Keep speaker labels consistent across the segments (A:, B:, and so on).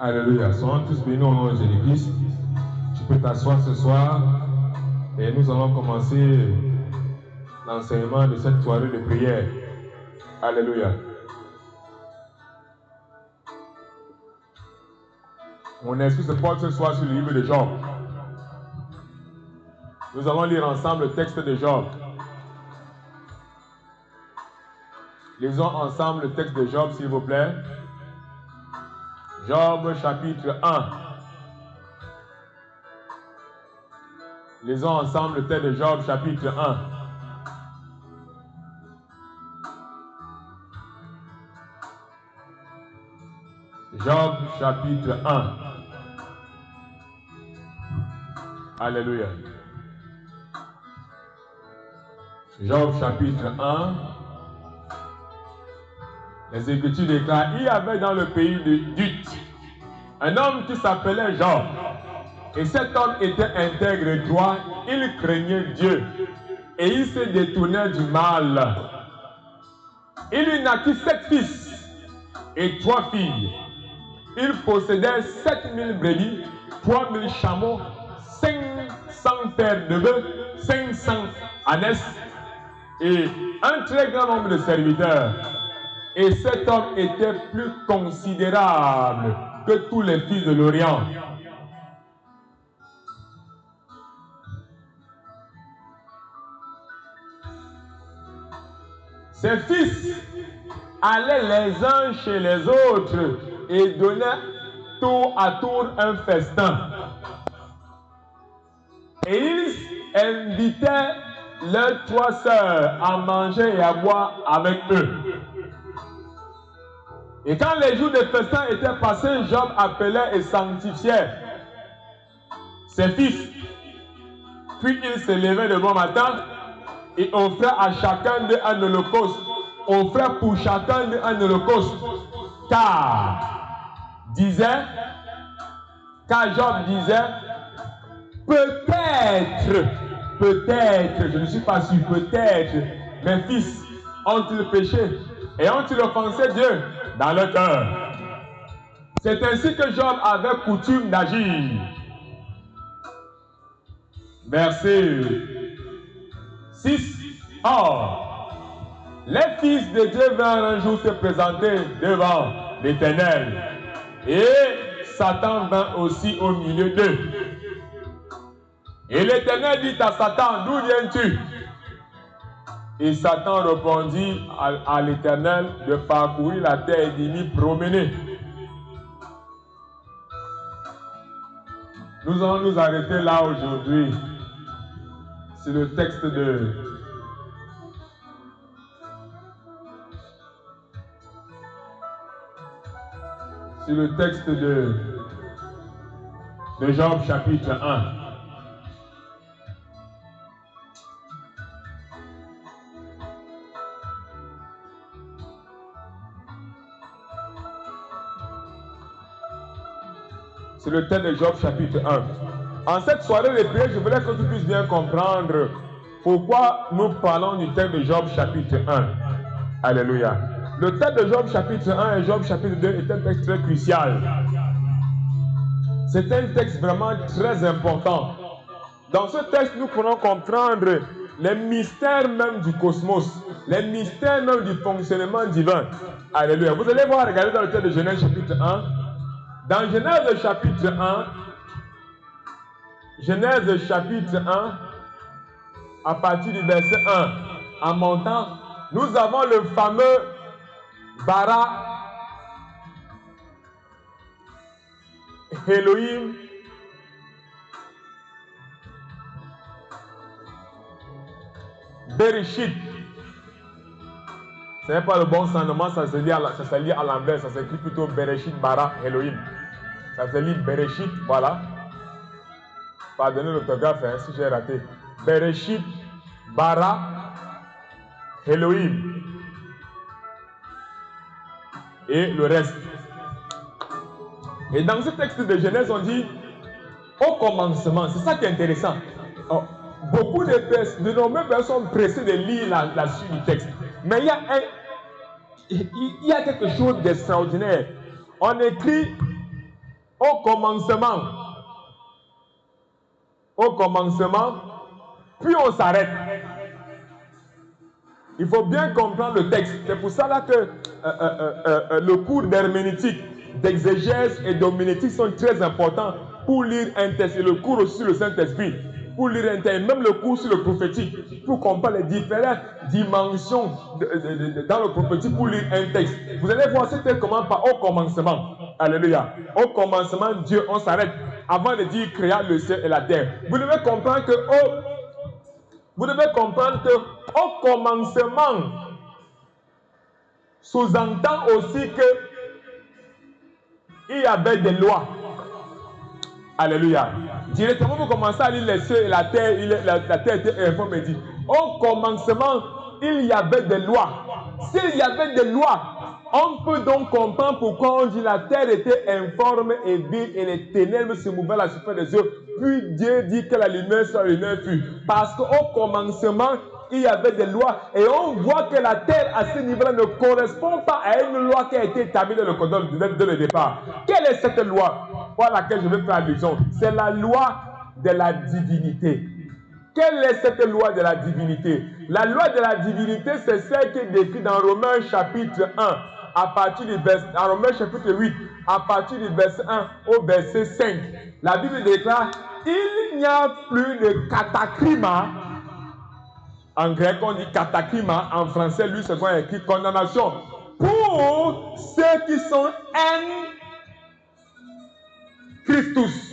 A: Alléluia. Soyons tous bénis au nom de Jésus-Christ. Tu peux t'asseoir ce soir et nous allons commencer l'enseignement de cette soirée de prière. Alléluia. Mon esprit se porte ce soir sur le livre de Job. Nous allons lire ensemble le texte de Job. Lisons ensemble le texte de Job, s'il vous plaît. Job chapitre 1. Lisons ensemble le texte de Job chapitre 1. Job chapitre 1. Alléluia. Job chapitre 1. Les Écritures déclarent, il y avait dans le pays de Dut un homme qui s'appelait Job. Et cet homme était intègre et droit, il craignait Dieu et il se détournait du mal. Il lui naquit 7 fils et 3 filles. Il possédait 7000 brebis, 3000 chameaux, 500 paires de bœufs, 500 ânesses et un très grand nombre de serviteurs. Et cet homme était plus considérable que tous les fils de l'Orient. Ses fils allaient les uns chez les autres et donnaient tour à tour un festin. Et ils invitaient leurs 3 sœurs à manger et à boire avec eux. Et quand les jours de festin étaient passés, Job appelait et sanctifiait ses fils. Puis il se levait le bon matin et offrait à chacun d'eux un holocauste. Offrait pour chacun d'eux un holocauste. Car Job disait, peut-être, je ne suis pas sûr, peut-être, mes fils ont-ils péché et ont-ils offensé Dieu dans leur cœur. C'est ainsi que Job avait coutume d'agir. Verset 6. Or, les fils de Dieu vinrent un jour se présenter devant l'Éternel. Et Satan vint aussi au milieu d'eux. Et l'Éternel dit à Satan, d'où viens-tu? Et Satan répondit à l'Éternel de parcourir la terre et d'y promener. Nous allons nous arrêter là aujourd'hui. C'est le texte de Job chapitre 1. C'est le thème de Job chapitre 1. En cette soirée de prière, je voulais que tu puisses bien comprendre pourquoi nous parlons du thème de Job chapitre 1. Alléluia. Le thème de Job chapitre 1 et Job chapitre 2 est un texte très crucial. C'est un texte vraiment très important. Dans ce texte, nous pourrons comprendre les mystères même du cosmos, les mystères même du fonctionnement divin. Alléluia. Vous allez voir, regardez dans le texte de Genèse chapitre 1. Dans Genèse chapitre 1, à partir du verset 1, en montant, nous avons le fameux Bara Elohim Bereshit. Ce n'est pas le bon sentiment, ça se lit à l'envers, ça s'écrit plutôt Bereshit Bara Elohim. Ça se lit Bereshit, voilà. Pardonnez l'orthographe si j'ai raté. Bereshit Bara Elohim. Et le reste. Et dans ce texte de Genèse, on dit au commencement, c'est ça qui est intéressant. Beaucoup de nombreuses personnes sont pressées de lire la suite du texte. Mais il y a quelque chose d'extraordinaire. On écrit Au commencement, puis on s'arrête. Il faut bien comprendre le texte. C'est pour ça là que le cours d'herméneutique, d'exégèse et d'homilétique sont très importants pour lire un texte. Et le cours aussi sur le Saint-Esprit, pour lire un texte. Même le cours sur le prophétique, pour comprendre les différentes dimensions dans le prophétique pour lire un texte. Vous allez voir c'était comment par au commencement. Alléluia. Au commencement, Dieu, on s'arrête avant de dire créa le ciel et la terre. Vous devez comprendre que au commencement sous-entend aussi que il y avait des lois. Alléluia. Directement, vous commencez à lire les cieux et la terre, la terre était informe et dit, au commencement, il y avait des lois. S'il y avait des lois, on peut donc comprendre pourquoi on dit la terre était informe et vide et les ténèbres se mouvaient à la surface des eaux. Puis Dieu dit que la lumière soit, la lumière fut. Parce qu'au commencement, il y avait des lois et on voit que la terre à ce niveau-là ne correspond pas à une loi qui a été établie dans le code de le départ. Quelle est cette loi pour laquelle je vais faire allusion? C'est la loi de la divinité. Quelle est cette loi de la divinité? La loi de la divinité, c'est celle qui est décrite dans Romains chapitre 1, à partir du verset, dans Romains chapitre 8, à partir du verset 1 au verset 5. La Bible déclare, il n'y a plus de catacryma. En grec, on dit catacryma. En français, lui, c'est quoi écrit condamnation. Pour ceux qui sont en Christus.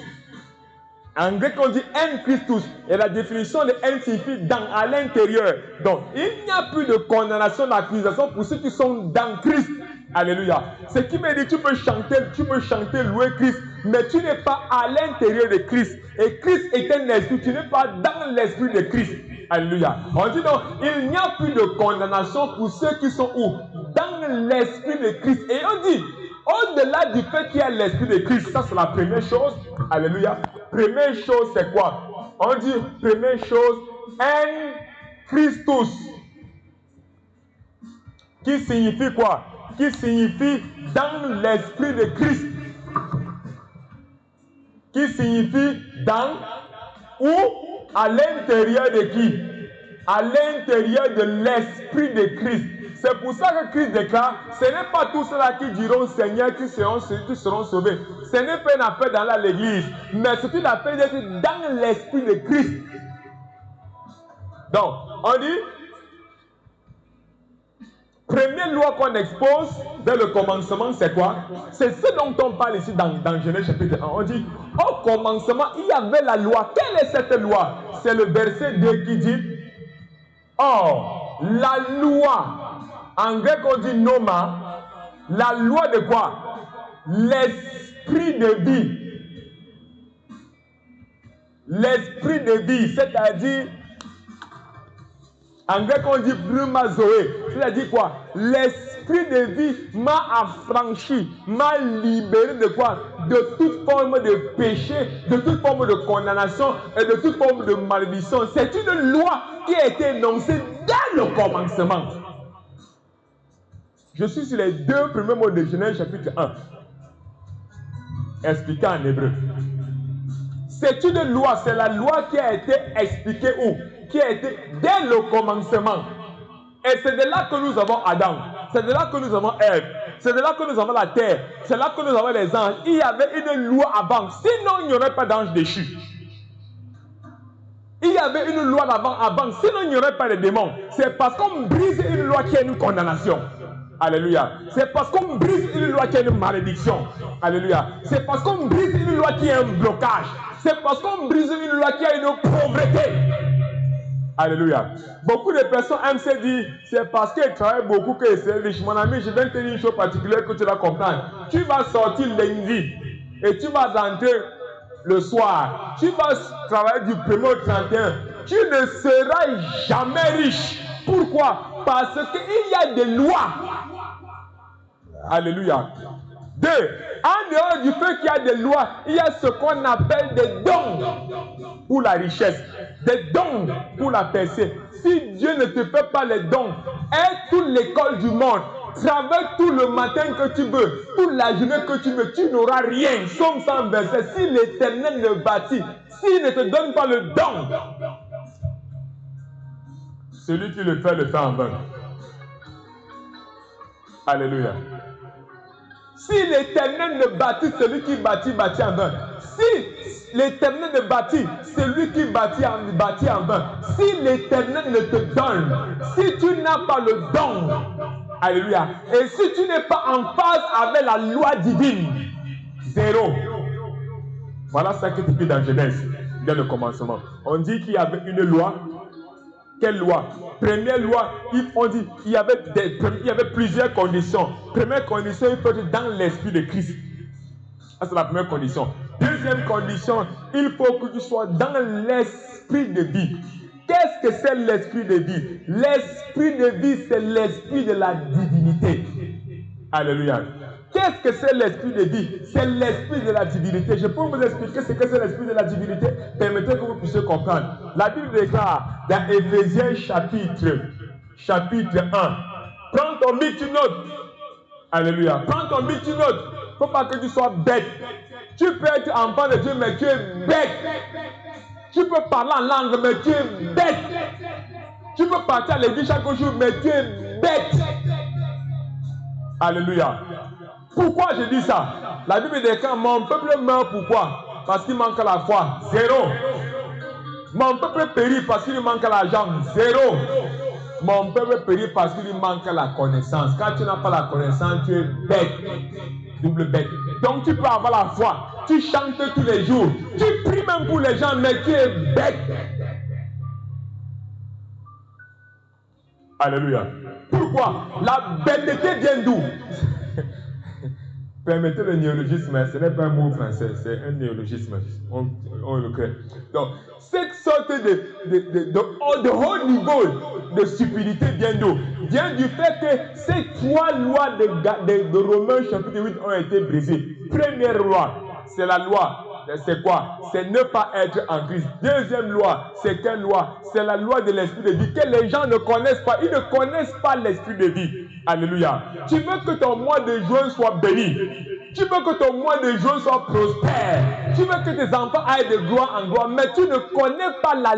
A: En grec, on dit en Christus. Et la définition de en signifie dans, à l'intérieur. Donc, il n'y a plus de condamnation, d'accusation pour ceux qui sont dans Christ. Alléluia. Ce qui me dit, tu peux chanter, louer Christ, mais tu n'es pas à l'intérieur de Christ. Et Christ est un esprit, tu n'es pas dans l'esprit de Christ. Alléluia. On dit donc, il n'y a plus de condamnation pour ceux qui sont où? Dans l'esprit de Christ. Et on dit, au-delà du fait qu'il y a l'esprit de Christ, ça c'est la première chose. Alléluia. Première chose, c'est quoi? On dit, première chose, en Christus. Qui signifie quoi? Qui signifie dans l'esprit de Christ. Qui signifie dans ou à l'intérieur de qui? À l'intérieur de l'esprit de Christ. C'est pour ça que Christ déclare, ce n'est pas tous ceux-là qui diront Seigneur qui seront sauvés. Ce n'est pas une affaire dans l'église, mais c'est une affaire d'être dans l'esprit de Christ. Donc, on dit, première loi qu'on expose dès le commencement, c'est quoi? C'est ce dont on parle ici dans Genèse chapitre 1. On dit, au commencement, il y avait la loi. Quelle est cette loi? C'est le verset 2 qui dit, or, la loi, en grec on dit noma, la loi de quoi? L'esprit de vie. L'esprit de vie, c'est-à-dire, en grec on dit brumazoé, c'est-à-dire quoi? L'esprit de vie m'a affranchi, m'a libéré de quoi? De toute forme de péché, de toute forme de condamnation et de toute forme de malédiction. C'est une loi qui a été énoncée dès le commencement. Je suis sur les deux premiers mots de Genèse chapitre 1, expliqué en hébreu. C'est une loi, c'est la loi qui a été expliquée où? Qui a été dès le commencement. Et c'est de là que nous avons Adam, c'est de là que nous avons Ève, c'est de là que nous avons la terre, c'est là que nous avons les anges. Il y avait une loi avant, sinon il n'y aurait pas d'anges déchus. Il y avait une loi avant, sinon il n'y aurait pas de démons. C'est parce qu'on brise une loi qui a une condamnation. Alléluia. C'est parce qu'on brise une loi qui a une malédiction. Alléluia. C'est parce qu'on brise une loi qui a un blocage. C'est parce qu'on brise une loi qui a une pauvreté. Alléluia. Beaucoup de personnes aiment se dire, c'est parce qu'elles travaillent beaucoup que c'est riche. Mon ami, je vais te dire une chose particulière que tu dois comprendre. Tu vas sortir lundi et tu vas rentrer le soir. Tu vas travailler du 1er au 31. Tu ne seras jamais riche. Pourquoi? Parce qu'il y a des lois. Alléluia. Deux, en dehors du fait qu'il y a des lois, il y a ce qu'on appelle des dons pour la richesse, des dons pour la percée. Si Dieu ne te fait pas les dons, aie toute l'école du monde, Travaille tout le matin que tu veux, toute la journée que tu veux, tu n'auras rien. Somme 100 verset. Si l'Éternel ne bâtit, s'il ne te donne pas le don, celui qui le fait en vain. Alléluia. Si l'Éternel ne bâtit, celui qui bâtit en vain. Si l'Éternel ne bâtit, celui qui bâtit en vain. Si l'Éternel ne te donne, si tu n'as pas le don, alléluia, et si tu n'es pas en phase avec la loi divine, zéro. Voilà ce qui est écrit dans Genèse, dès le commencement. On dit qu'il y avait une loi. Quelle loi? Première loi, on dit qu'il y avait plusieurs conditions. Première condition, il faut être dans l'esprit de Christ. Ça, c'est la première condition. Deuxième condition, il faut que tu sois dans l'esprit de vie. Qu'est-ce que c'est l'esprit de vie? L'esprit de vie, c'est l'esprit de la divinité. Alléluia. Qu'est-ce que c'est l'esprit de vie? C'est l'esprit de la divinité. Je peux vous expliquer ce que c'est l'esprit de la divinité. Permettez que vous puissiez comprendre. La Bible déclare dans Éphésiens chapitre 1. Prends ton bic, tu notes. Alléluia. Prends ton bic, tu notes. Il ne faut pas que tu sois bête. Tu peux être enfant de Dieu, mais tu es bête. Tu peux parler en langue, mais tu es bête. Tu peux partir à l'église chaque jour, mais tu es bête. Alléluia. Pourquoi je dis ça? La Bible déclare, mon peuple meurt pourquoi? Parce qu'il manque la foi. Zéro. Mon peuple périt parce qu'il manque l'argent. Zéro. Mon peuple périt parce qu'il manque la connaissance. Quand tu n'as pas la connaissance, tu es bête. Double bête. Donc tu peux avoir la foi. Tu chantes tous les jours. Tu pries même pour les gens, mais tu es bête. Alléluia. Pourquoi? La bêteté vient d'où? Permettez le néologisme, ce n'est pas un mot français, c'est un néologisme. On le crée. Donc, cette sorte de haut niveau de stupidité vient d'où? Vient du fait que ces 3 lois de Romains chapitre 8 ont été brisées. Première loi, c'est la loi. C'est quoi? C'est ne pas être en Christ. Deuxième loi, c'est quelle loi? C'est la loi de l'esprit de vie que les gens ne connaissent pas. Ils ne connaissent pas l'esprit de vie. Alléluia. Tu veux que ton mois de juin soit béni. Tu veux que ton mois de juin soit prospère. Tu veux que tes enfants aillent de gloire en gloire. Mais tu ne connais pas la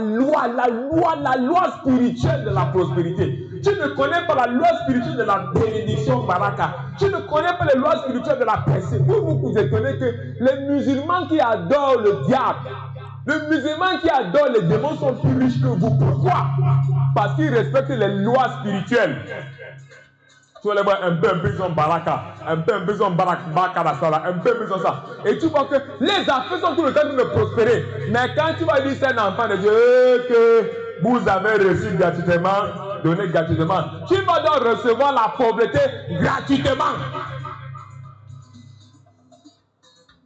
A: loi spirituelle de la prospérité. Tu ne connais pas la loi spirituelle de la bénédiction baraka. Tu ne connais pas les lois spirituelles de la percée. Vous vous étonnez que les musulmans qui adorent le diable, les musulmans qui adorent les démons sont plus riches que vous. Pourquoi? Parce qu'ils respectent les lois spirituelles. Tu vas les voir un peu baraka, un peu baraka la sala, un peu ça. Et tu vois que les affaires sont tout le temps de prospérer. Mais quand tu vas dire c'est un enfant de Dieu que vous avez reçu gratuitement, donné gratuitement, tu vas donc recevoir la pauvreté gratuitement.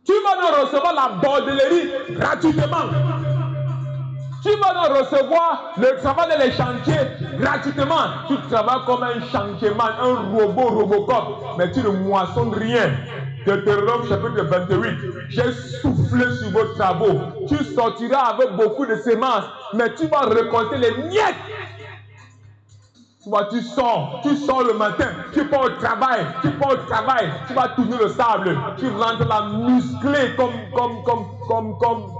A: Tu vas donc recevoir la bordellerie gratuitement. Tu vas donc recevoir le travail dans les chantiers gratuitement. Tu travailles comme un chantierman, un Robocop, mais tu ne moissonnes rien. Deutéronome chapitre 28. J'ai soufflé sur vos travaux. Tu sortiras avec beaucoup de semences, mais tu vas récolter les miettes. Tu sors le matin, tu pars au travail, tu vas tourner le sable, tu rentres là musclé comme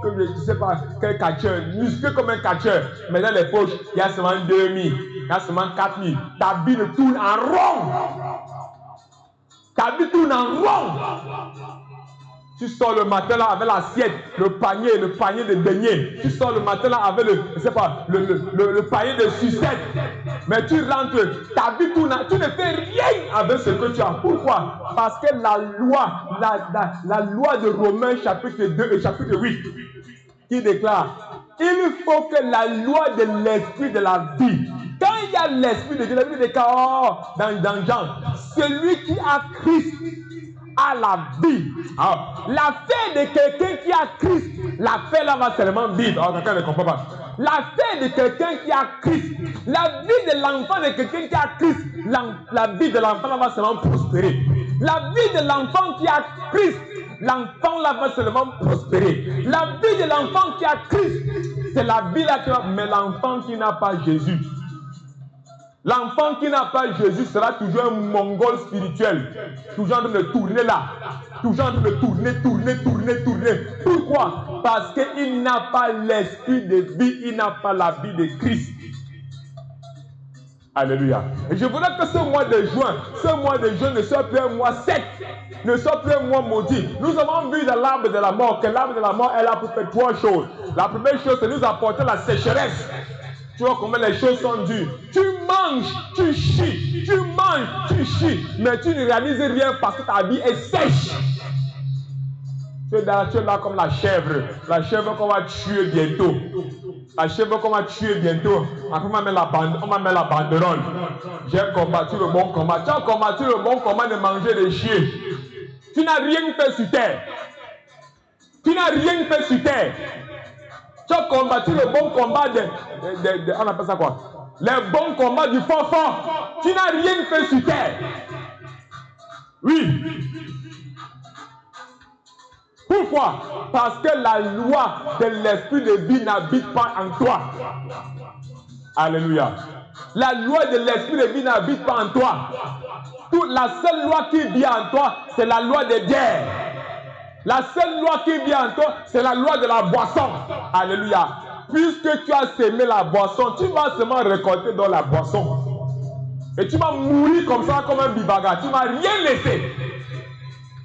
A: je ne sais pas quel catcheur, musclé comme un catcheur, mais dans les poches, il y a seulement 2000, il y a seulement 4000, ta vie tourne en rond, Tu sors le matin là avec l'assiette, le panier de beignets. Tu sors le matin là avec le panier de sucettes. Mais tu rentres, ta vie tourne, tu ne fais rien avec ce que tu as. Pourquoi? Parce que la loi de Romains chapitre 2 et chapitre 8 qui déclare, il faut que la loi de l'esprit de la vie, quand il y a l'esprit de Dieu, la Bible déclare dans Jean, celui qui a Christ à la vie. Alors, la fait de quelqu'un qui a Christ, la fait là va seulement vivre. Alors, quelqu'un ne comprend pas. La fait de quelqu'un qui a Christ, la vie de l'enfant de quelqu'un qui a Christ, la vie de l'enfant là va seulement prospérer. La vie de l'enfant qui a Christ, l'enfant là va seulement prospérer. La vie de l'enfant qui a Christ, c'est la vie là qui va, mais l'enfant qui n'a pas Jésus, L'enfant qui n'a pas Jésus sera toujours un mongol spirituel, toujours en train de tourner là, toujours en train de tourner. Pourquoi? Parce qu'il n'a pas l'esprit de vie, il n'a pas la vie de Christ. Alléluia. Et je voudrais que ce mois de juin ne soit plus un mois sec, ne soit plus un mois maudit. Nous avons vu dans l'arbre de la mort que l'arbre de la mort est là pour faire 3 choses. La première chose, c'est nous apporter la sécheresse. Tu vois comment les choses sont dures. Tu manges, tu chies, tu manges, tu chies, mais tu ne réalises rien parce que ta vie est sèche. Tu es là comme la chèvre qu'on va tuer bientôt. La chèvre qu'on va tuer bientôt. Après, on va mettre la banderole. J'ai combattu le bon combat. Tu as combattu le bon combat de manger des chiens. Tu n'as rien fait sur terre. Tu n'as rien fait sur terre. Tu as combattu le bon combat on appelle ça quoi? Le bon combat du fort. Tu n'as rien fait sur terre. Oui. Pourquoi? Parce que la loi de l'esprit de vie n'habite pas en toi. Alléluia. La loi de l'esprit de vie n'habite pas en toi. La seule loi qui vit en toi, c'est la loi des bières. La seule loi qui vient en toi, c'est la loi de la boisson. Alléluia. Puisque tu as sémé la boisson, tu vas seulement récolter dans la boisson. Et tu vas mourir comme ça, comme un bibaga. Tu ne vas rien laisser.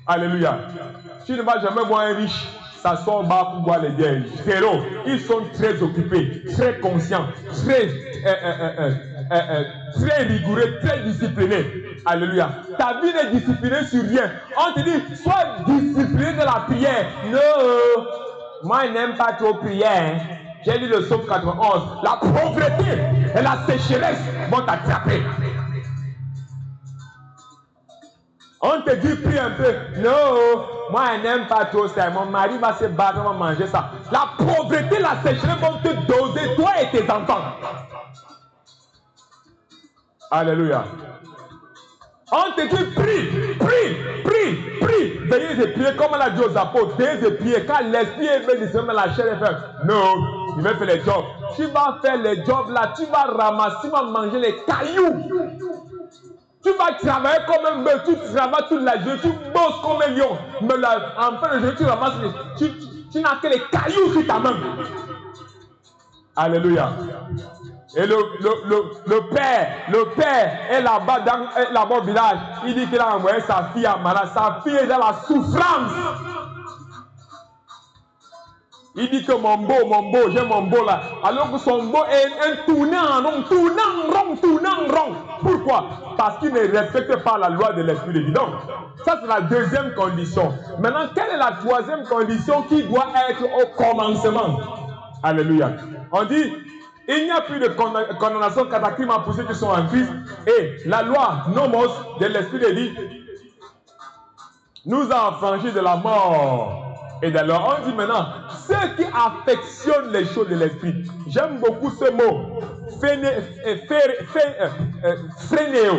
A: Alléluia. Tu ne vas jamais voir un riche s'asseoir au bar pour boire les bières. Frérot, ils sont très occupés, très conscients, très rigoureux, très disciplinés. Alléluia. Ta vie n'est disciplinée sur rien. On te dit, sois discipliné de la prière. Non, moi je n'aime pas trop prier. J'ai lu le psaume 91. La pauvreté et la sécheresse vont t'attraper. On te dit, prie un peu. Non, moi je n'aime pas trop ça. Mon mari va se battre, on va manger ça. La pauvreté, la sécheresse vont te doser, toi et tes enfants. Alléluia. On te dit, prie. Veuillez de prier comme on l'a dit aux apôtres. Veuillez de prier. Quand l'esprit est venu de la chair est faite. Non, il va faire les jobs. Tu vas faire les jobs là. Tu vas ramasser, tu vas manger les cailloux. Tu vas travailler comme un bœuf. Tu travailles toute la journée. Tu bosses comme un lion. Mais là, en fin de journée, tu ramasses. Tu n'as que les cailloux sur ta main. Alléluia. Et le père est là-bas au village. Il dit qu'il a envoyé sa fille à Mara. Sa fille est dans la souffrance. Il dit que mon beau, j'ai mon beau là. Alors que son beau est un tournant en rond. Pourquoi? Parce qu'il ne respecte pas la loi de l'esprit de vie. Donc, ça c'est la deuxième condition. Maintenant, quelle est la troisième condition qui doit être au commencement? Alléluia. On dit, il n'y a plus de condamnation cataclysme pour ceux qui sont en Christ. Et la loi nomos de l'esprit de vie nous a affranchis de la mort. Et alors, on dit maintenant, ceux qui affectionnent les choses de l'esprit. J'aime beaucoup ce mot. Phrénéo.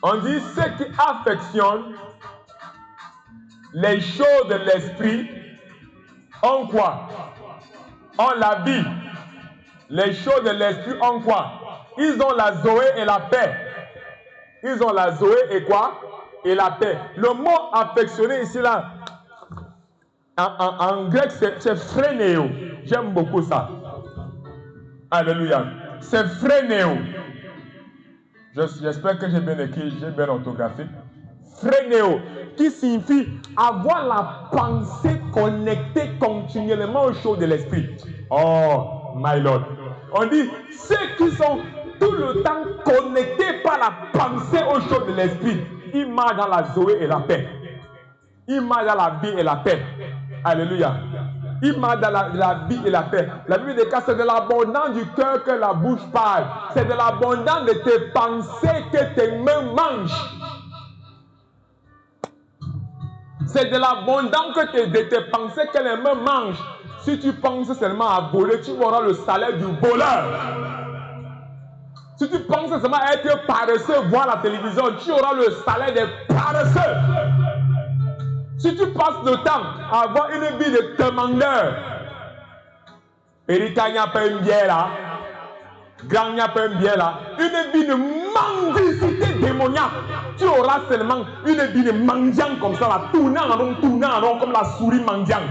A: On dit ceux qui affectionnent les choses de l'esprit ont quoi? Ont la vie. Les choses de l'esprit ont quoi? Ils ont la Zoé et la paix. Ils ont la Zoé et quoi? Et la paix. Le mot affectionner ici là, en grec, c'est phrénéo. J'aime beaucoup ça. Alléluia. C'est phrénéo. J'espère que j'ai bien écrit, j'ai bien orthographié. Phrénéo, qui signifie avoir la pensée connectée continuellement aux choses de l'esprit. Oh, my Lord. On dit, ceux qui sont tout le temps connectés par la pensée aux choses de l'esprit, ils marchent dans la Zoé et la paix. Ils marchent dans la vie et la paix. Alléluia. Il m'a dans la vie et la paix. La Bible déclare, c'est de l'abondance du cœur que la bouche parle. C'est de l'abondance de tes pensées que tes mains mangent. C'est de l'abondance de tes pensées que les mains mangent. Si tu penses seulement à voler, tu auras le salaire du voleur. Si tu penses seulement à être paresseux, voir la télévision, tu auras le salaire des paresseux. Si tu passes le temps à avoir une vie de demandeur, Erika n'y a pas une bière là. grand bien là, une vie de mendicité démoniaque. Tu auras seulement une vie de mendiant comme ça, là, tournant en rond, comme la souris mendiante.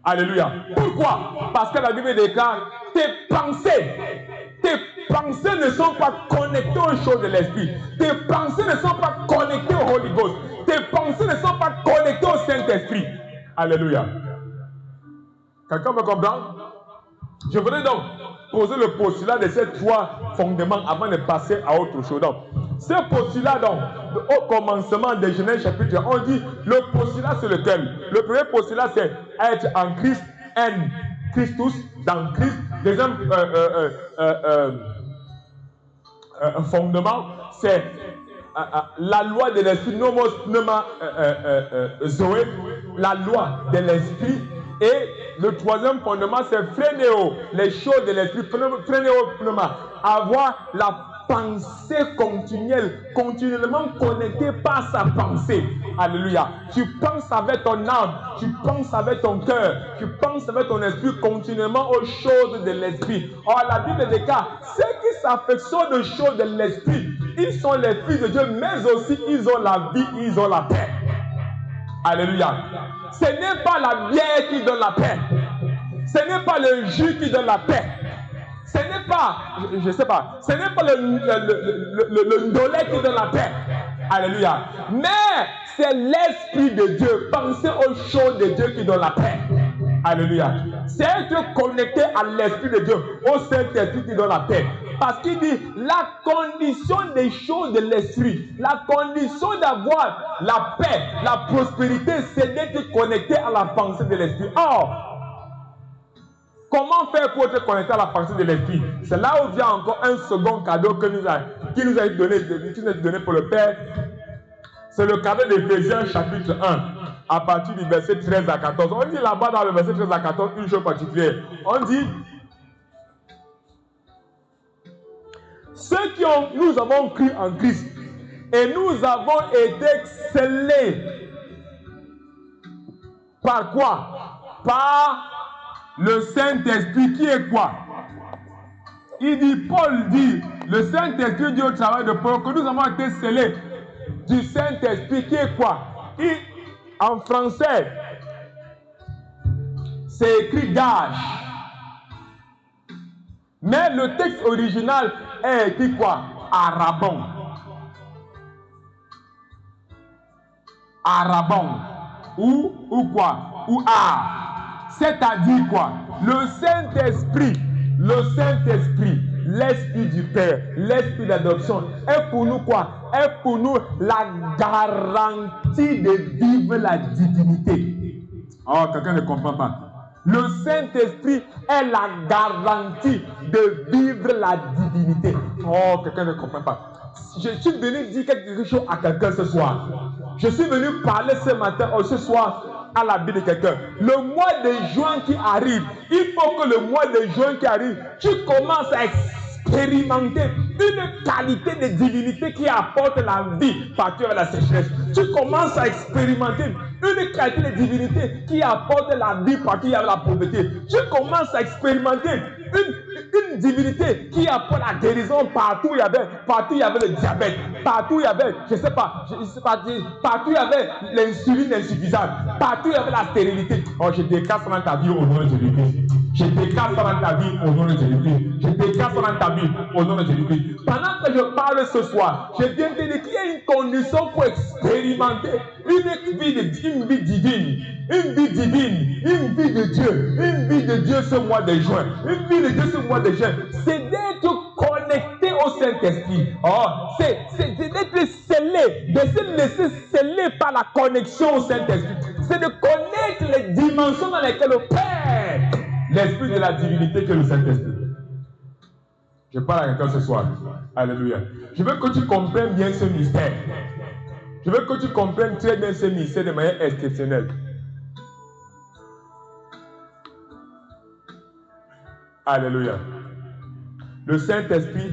A: Alléluia. Pourquoi? Parce que la Bible déclare tes pensées ne sont pas connectées aux choses de l'esprit. Tes pensées ne sont pas connectées au Holy Ghost. Tes pensées ne sont pas connectées au Saint-Esprit. Alléluia. Quelqu'un me comprend? Je voudrais donc poser le postulat de ces trois fondements avant de passer à autre chose. Donc, ce postulat, donc, au commencement de Genèse chapitre 1, on dit le postulat c'est lequel? Le premier postulat c'est être en Christ, en Christus, dans Christ. Deuxième fondement c'est la loi de l'esprit, nomos pneuma zoé, la loi de l'esprit. Et le troisième fondement, c'est phrénéo, les choses de l'esprit, phrénéo pneuma, avoir la pensée continuellement connectée par sa pensée. Alléluia. Tu penses avec ton âme, tu penses avec ton cœur, tu penses avec ton esprit continuellement aux choses de l'esprit. Or, la Bible déclare, ceux qui s'affectionnent aux choses de l'esprit, ils sont les fils de Dieu, mais aussi ils ont la vie, ils ont la paix. Alléluia. Ce n'est pas la bière qui donne la paix. Ce n'est pas le jus qui donne la paix. Ce n'est pas, je ne sais pas, ce n'est pas le ndolé qui donne la paix. Alléluia. Mais c'est l'Esprit de Dieu. Pensez aux choses de Dieu qui donne la paix. Alléluia. C'est être connecté à l'Esprit de Dieu, au Saint-Esprit qui donne la paix. Parce qu'il dit, la condition des choses de l'Esprit, la condition d'avoir la paix, la prospérité, c'est d'être connecté à la pensée de l'Esprit. Or, comment faire pour être connecté à la pensée de l'Esprit? C'est là où vient encore un second cadeau qui nous a été donné pour le Père. C'est le cadeau d'Éphésiens chapitre 1, à partir du verset 13 à 14. On dit là-bas dans le verset 13 à 14 une chose particulière. On dit, nous avons cru en Christ et nous avons été scellés. Par quoi? Par le Saint-Esprit qui est quoi? Il dit, Paul dit, le Saint-Esprit dit au travail de Paul que nous avons été scellés du Saint-Esprit qui est quoi? En français, c'est écrit gage. Mais le texte original est écrit quoi? Arabon. Arabon. Ou quoi? Ou ar. C'est-à-dire quoi? Le Saint-Esprit, l'Esprit du Père, l'Esprit d'adoption, est pour nous quoi? Est pour nous la garantie de vivre la divinité. Oh, quelqu'un ne comprend pas. Le Saint-Esprit est la garantie de vivre la divinité. Oh, quelqu'un ne comprend pas. Je suis venu dire quelque chose à quelqu'un ce soir. Je suis venu parler ce matin ou ce soir à la vie de quelqu'un. Le mois de juin qui arrive, il faut que le mois de juin qui arrive, tu commences à expérimenter une qualité de divinité qui apporte la vie partout avec la sécheresse. Tu commences à expérimenter une qualité de divinité qui apporte la vie partout avec la pauvreté. Tu commences à expérimenter une divinité qui apporte la guérison partout où il y avait le diabète, partout où il y avait, partout où il y avait l'insuline insuffisante, partout où il y avait la stérilité. Oh, je déclare ça dans ta vie au nom de Jésus-Christ. Je déclare ça dans ta vie au nom de Jésus-Christ. Je déclare ça dans ta vie au nom de Jésus-Christ. Pendant que je parle ce soir, je viens de dire qu'il y a une condition pour expérimenter une vie divine, une vie de Dieu ce mois de juin, une vie de Dieu ce mois de juin, c'est d'être connecté au Saint-Esprit. Oh, c'est d'être scellé, de se laisser sceller par la connexion au Saint-Esprit. C'est de connaître les dimensions dans lesquelles opère l'Esprit de la divinité que le Saint-Esprit. Je parle à quelqu'un ce soir. Alléluia. Je veux que tu comprennes bien ce mystère. Je veux que tu comprennes très bien ce mystère de manière exceptionnelle. Alléluia. Le Saint-Esprit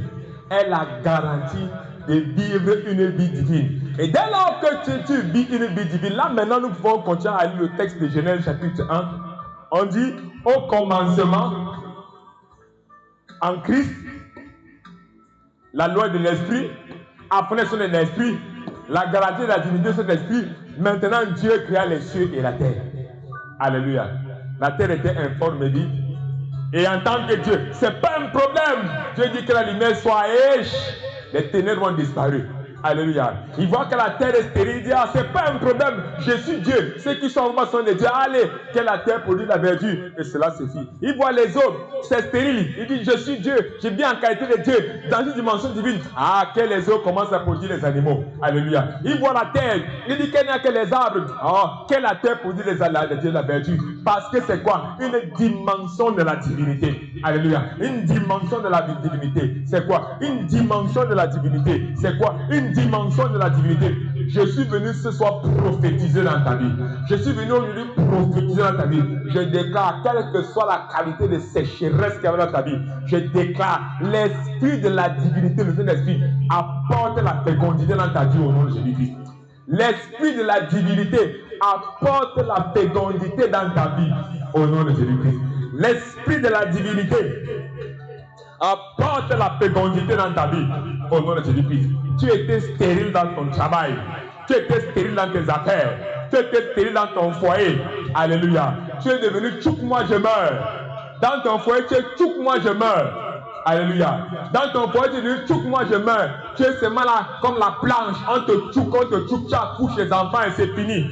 A: est la garantie de vivre une vie divine. Et dès lors que tu vis une vie divine, là maintenant nous pouvons continuer à lire le texte de Genèse chapitre 1. On dit, au commencement, en Christ, la loi de l'esprit, apprenez sur l'esprit, la garantie de la divinité sur l'esprit. Maintenant, Dieu créa les cieux et la terre. Alléluia. La terre était informe et vide. Et en tant que Dieu, ce n'est pas un problème. Dieu dit que la lumière soit et les ténèbres ont disparu. Alléluia. Il voit que la terre est stérile. Il dit, ah, c'est pas un problème. Je suis Dieu. Ceux qui sont en moi sont des dieux. Allez, que la terre produit la verdure. Et cela suffit. Il voit les hommes, c'est stérile. Il dit, je suis Dieu. J'ai bien en qualité de Dieu. Dans une dimension divine. Ah, que les eaux commencent à produire les animaux. Alléluia. Il voit la terre. Il dit qu'il n'y a que les arbres. Ah, que la terre produit la verdure. Parce que c'est quoi? Une dimension de la divinité. Alléluia. Une dimension de la divinité. C'est quoi? Une dimension de la divinité. C'est quoi? Une dimension de la divinité. Je suis venu ce soir prophétiser dans ta vie. Je suis venu aujourd'hui prophétiser dans ta vie. Je déclare, quelle que soit la qualité de sécheresse qu'il y a dans ta vie, je déclare l'esprit de la divinité, le Saint-Esprit, apporte la fécondité dans ta vie au nom de Jésus-Christ. L'esprit de la divinité apporte la fécondité dans ta vie au nom de Jésus-Christ. L'esprit de la divinité apporte la fécondité dans ta vie au nom de Jésus-Christ. Tu étais stérile dans ton travail. Tu étais stérile dans tes affaires. Tu étais stérile dans ton foyer. Alléluia. Tu es devenu tchouk-moi, je meurs. Dans ton foyer, tu es tchouk-moi, je meurs. Alléluia. Dans ton foyer, tu es devenu tchouk-moi, je meurs. Tu es seulement là comme la planche. On te tchouk, tu accouches les enfants et c'est fini.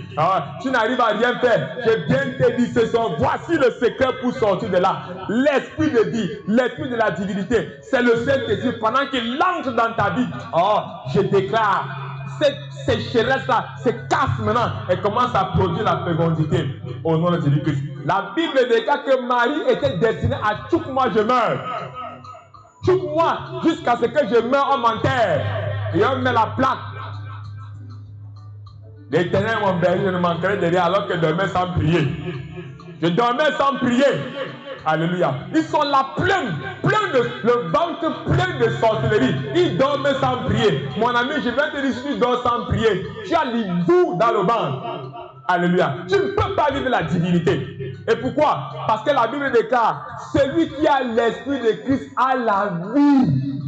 A: Tu n'arrives à rien faire. J'ai bien te dit ce soir, voici le secret pour sortir de là. L'esprit de vie, l'esprit de la divinité, c'est le Saint-Esprit. Pendant qu'il entre dans ta vie, je déclare, cette sécheresse-là se casse maintenant et commence à produire la fécondité au nom de Jésus-Christ. La Bible déclare que Marie était destinée à tchouk-moi, je meurs. Tchouk-moi jusqu'à ce que je meure, on m'enterre. Et on met la plaque. L'Éternel est mon berger, je ne manquerai de rien alors que je dormais sans prier. Je dormais sans prier. Alléluia. Ils sont là pleins le ventre plein de sorcellerie. Ils dorment sans prier. Mon ami, je viens te dire, si tu dors sans prier, tu as l'hibou dans le ventre. Alléluia. Tu ne peux pas vivre la divinité. Et pourquoi? Parce que la Bible déclare, celui qui a l'esprit de Christ a la vie.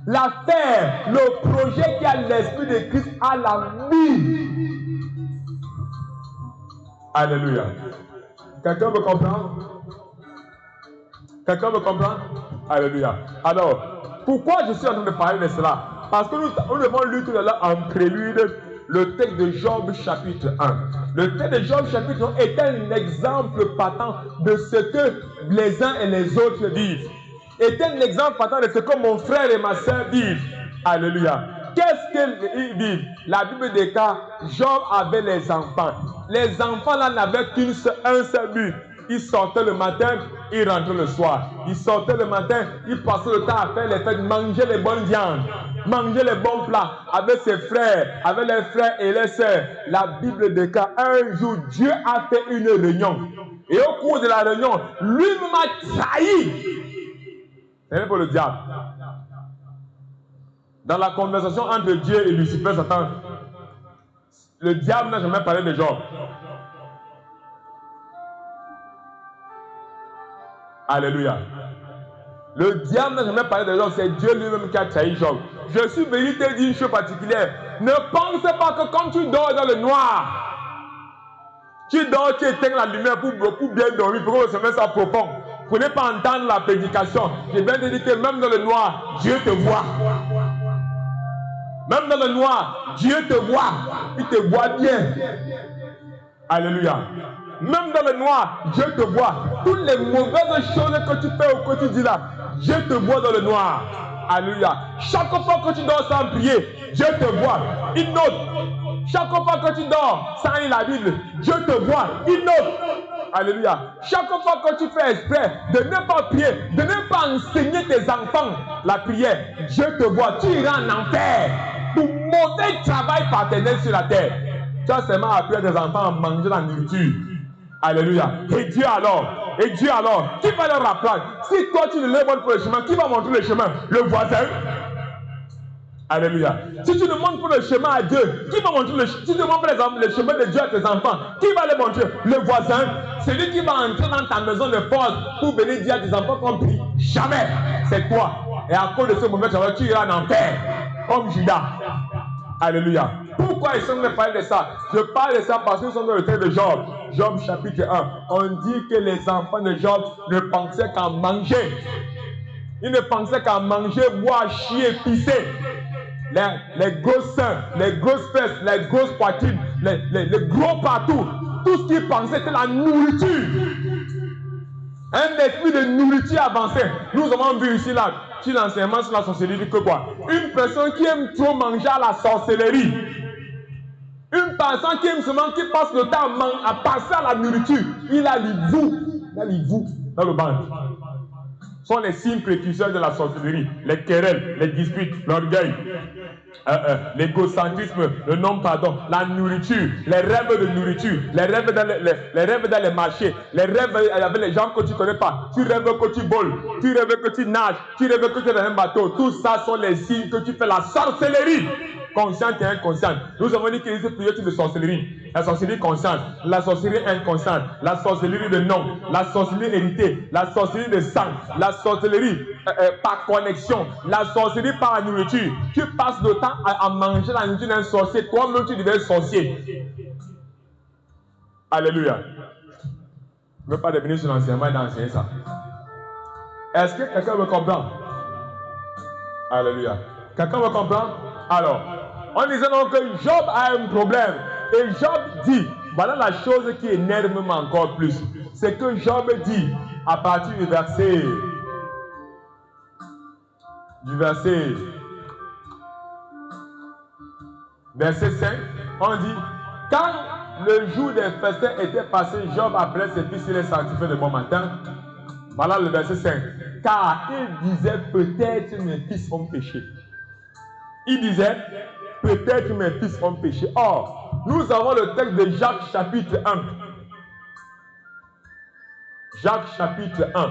A: L'affaire, le projet qui a l'esprit de Christ a la vie. Alléluia. Quelqu'un me comprend? Quelqu'un me comprend? Alléluia. Alors, pourquoi je suis en train de parler de cela? Parce que nous devons lire tout à l'heure en prélude le texte de Job chapitre 1. Le texte de Job chapitre 1 est un exemple patent de ce que les uns et les autres vivent. Est un exemple patent de ce que mon frère et ma soeur vivent. Alléluia. Qu'est-ce qu'ils vivent? La Bible déclare, Job avait les enfants. Les enfants là n'avaient qu'un seul but. Ils sortaient le matin, ils rentraient le soir. Ils sortaient le matin, ils passaient le temps à faire les fêtes, manger les bonnes viandes, manger les bons plats avec ses frères, avec les frères et les sœurs. La Bible déclare, un jour, Dieu a fait une réunion. Et au cours de la réunion, lui-même a trahi. C'est pour le diable. Dans la conversation entre Dieu et Lucifer, Satan, le diable n'a jamais parlé de Job. Alléluia. Le diable n'a jamais parlé de Job, c'est Dieu lui-même qui a trahi Job. Je suis venu te dire une chose particulière. Ne pense pas que quand tu dors dans le noir, tu dors, tu éteins la lumière pour bien dormir, pour que le sommeil soit profond. Vous ne pouvez pas entendre la prédication. Je viens de dire que même dans le noir, Dieu te voit. Même dans le noir, Dieu te voit. Il te voit bien. Alléluia. Même dans le noir, Dieu te voit. Toutes les mauvaises choses que tu fais au quotidien là, Dieu te voit dans le noir. Alléluia. Chaque fois que tu dors sans prier, Dieu te voit. Il note. Chaque fois que tu dors sans lire la Bible, Dieu te voit. Il note. Alléluia. Chaque fois que tu fais exprès de ne pas prier, de ne pas enseigner tes enfants la prière, Dieu te voit. Tu iras en enfer. Pour mauvais travail paternel sur la terre. Tu as seulement appris à tes enfants à manger la nourriture. Alléluia. Et Dieu alors, qui va leur apprendre? Si toi tu ne les montres pas le chemin, qui va montrer le chemin? Le voisin. Alléluia. Si tu ne montres pas le chemin à Dieu, qui va montrer le chemin? Si tu ne montres pas le chemin de Dieu à tes enfants, qui va les montrer? Le voisin. Celui qui va entrer dans ta maison de force pour venir dire à tes enfants qu'on prie. Jamais. C'est toi. Et à cause de ce mauvais travail, tu iras en enfer, comme Judas. Alléluia. Pourquoi ils sont en train de parler de ça? Je parle de ça parce que nous sommes dans le texte de Job. Job chapitre 1. On dit que les enfants de Job ne pensaient qu'à manger. Ils ne pensaient qu'à manger, boire, chier, pisser. Les gros seins, les grosses fesses, les grosses poitrines, les gros partout. Tout ce qu'ils pensaient, c'était la nourriture. Un esprit de nourriture avancé. Nous avons vu ici, là, sur l'enseignement sur la sorcellerie, que quoi? Une personne qui aime trop manger à la sorcellerie. Une personne qui aime seulement, qui passe le temps à passer à la nourriture. Il a l'ivou dans le ventre. Sont les signes précurseurs de la sorcellerie, les querelles, les disputes, l'orgueil, l'égocentrisme, le non-pardon, la nourriture, les rêves de nourriture, les rêves dans les marchés, les rêves avec les gens que tu ne connais pas. Tu rêves que tu voles, tu rêves que tu nages, tu rêves que tu es dans un bateau. Tout ça sont les signes que tu fais la sorcellerie. Consciente et inconsciente. Nous avons dit qu'il existe plusieurs types de sorcellerie. La sorcellerie consciente, la sorcellerie inconsciente, la sorcellerie de nom, la sorcellerie héritée, la sorcellerie de sang, la sorcellerie par connexion, la sorcellerie par la nourriture. Tu passes le temps à manger la nourriture d'un sorcier, toi-même tu deviens sorcier. Alléluia. Je ne veux pas devenir sur l'enseignement et d'enseigner ça. Est-ce que quelqu'un me comprend? Alléluia. Quelqu'un me comprend? Alors, on disait donc que Job a un problème. Et Job dit, voilà la chose qui énerve même encore plus. C'est que Job dit, à partir du verset 5, on dit, quand le jour des festins était passé, Job appelait ses fils et les sanctifiait de bon matin. Voilà le verset 5. Car il disait, peut-être mes fils ont péché. Il disait, peut-être mes fils ont péché. Or, nous avons le texte de Jacques chapitre 1. Jacques chapitre 1.